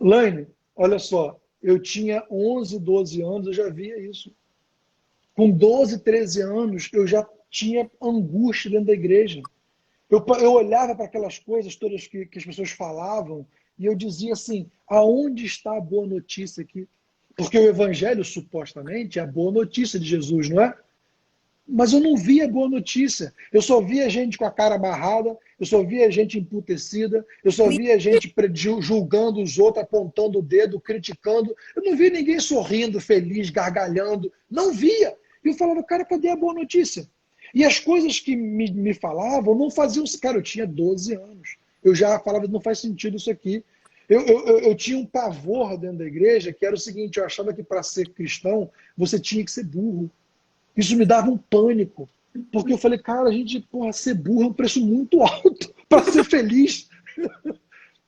Laine, olha só, eu tinha 11, 12 anos, eu já via isso. Com 12, 13 anos, eu já tinha angústia dentro da igreja. Eu olhava para aquelas coisas todas que as pessoas falavam e eu dizia assim, aonde está a boa notícia aqui? Porque o evangelho, supostamente, é a boa notícia de Jesus, não é? Mas eu não via boa notícia. Eu só via gente com a cara amarrada, eu só via gente emputecida, eu só via gente julgando os outros, apontando o dedo, criticando. Eu não via ninguém sorrindo, feliz, gargalhando. Não via. E eu falava, cara, cadê a boa notícia? E as coisas que me falavam não faziam. Cara, eu tinha 12 anos. Eu já falava, não faz sentido isso aqui. Eu tinha um pavor dentro da igreja que era o seguinte: eu achava que para ser cristão você tinha que ser burro. Isso me dava um pânico. Porque eu falei, cara, a gente, porra, ser burro é um preço muito alto para ser feliz.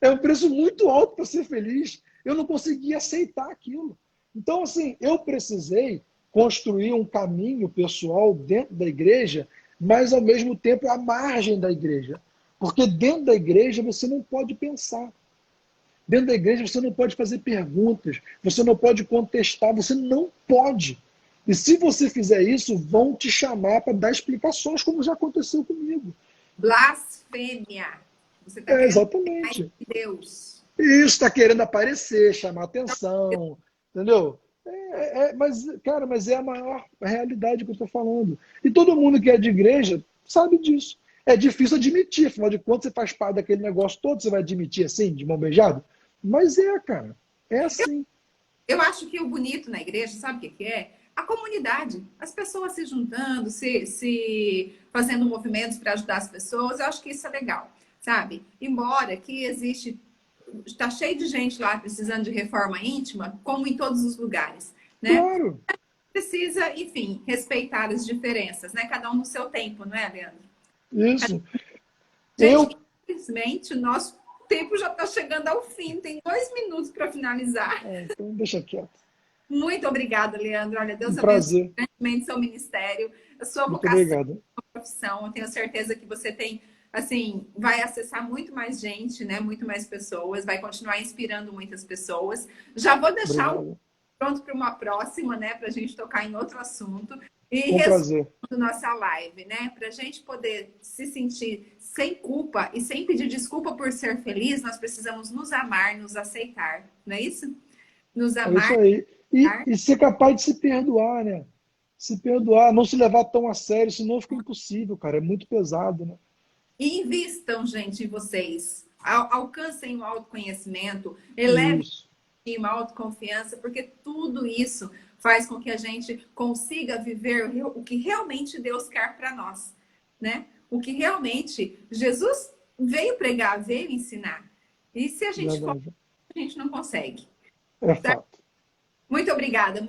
É um preço muito alto para ser feliz. Eu não conseguia aceitar aquilo. Então, assim, eu precisei construir um caminho pessoal dentro da igreja, mas ao mesmo tempo à margem da igreja. Porque dentro da igreja você não pode pensar. Dentro da igreja você não pode fazer perguntas, você não pode contestar, você não pode. E se você fizer isso, vão te chamar para dar explicações, como já aconteceu comigo. Blasfêmia. Você está É, querendo mais exatamente. de Deus. Isso está querendo aparecer, chamar atenção, entendeu? Mas, cara, mas é a maior realidade que eu estou falando. E todo mundo que é de igreja sabe disso. É difícil admitir, afinal de contas, você faz parte daquele negócio todo, você vai admitir assim, de mão beijada? Mas é, cara, é assim. Eu acho que o bonito na igreja, sabe o que que é? A comunidade, as pessoas se juntando, se fazendo movimentos para ajudar as pessoas, eu acho que isso é legal, sabe? Embora que existe, está cheio de gente lá precisando de reforma íntima, como em todos os lugares, né? Claro, Precisa, enfim, respeitar as diferenças, né? Cada um no seu tempo, não é, Leandro? isso. Gente, Eu. infelizmente, o nosso tempo já está chegando ao fim, tem 2 minutos para finalizar. Então deixa quieto. Muito obrigada, Leandro. Olha, Um Deus abençoe prazer. grandemente seu ministério, a sua Muito vocação, obrigado. a sua profissão. Eu tenho certeza que você tem, assim, vai acessar muito mais gente, né? Muito mais pessoas, vai continuar inspirando muitas pessoas. Já vou deixar o Obrigado. pronto para uma próxima, né? Para a gente tocar em outro assunto. E Um prazer. resumindo nossa live, né? Para a gente poder se sentir sem culpa e sem pedir desculpa por ser feliz, nós precisamos nos amar, nos aceitar, não é isso? Nos É isso amar. aí. E ser capaz de se perdoar, né? Se perdoar, não se levar tão a sério, senão fica impossível, cara. É muito pesado, né? E invistam, gente, em vocês. Alcancem o autoconhecimento, elevem Isso. a autoconfiança, porque tudo isso faz com que a gente consiga viver o que realmente Deus quer para nós, né? O que realmente Jesus veio pregar, veio ensinar. E se a gente for, Verdade. a gente não consegue. É Tá? fato. Muito obrigada Eu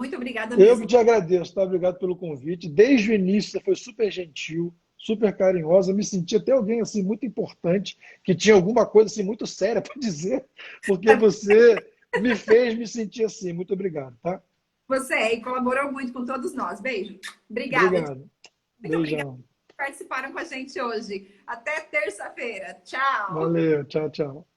que mesmo. te agradeço, tá? Obrigado pelo convite. Desde o início, você foi super gentil, super carinhosa. Me senti até alguém assim muito importante, que tinha alguma coisa assim muito séria para dizer, porque você me fez me sentir assim. Muito obrigado, tá? Você é e colaborou muito com todos nós. Beijo. Obrigada. Obrigado. Muito obrigada Beijão. por participaram com a gente hoje. Até terça-feira. Tchau. Valeu. Tchau, tchau.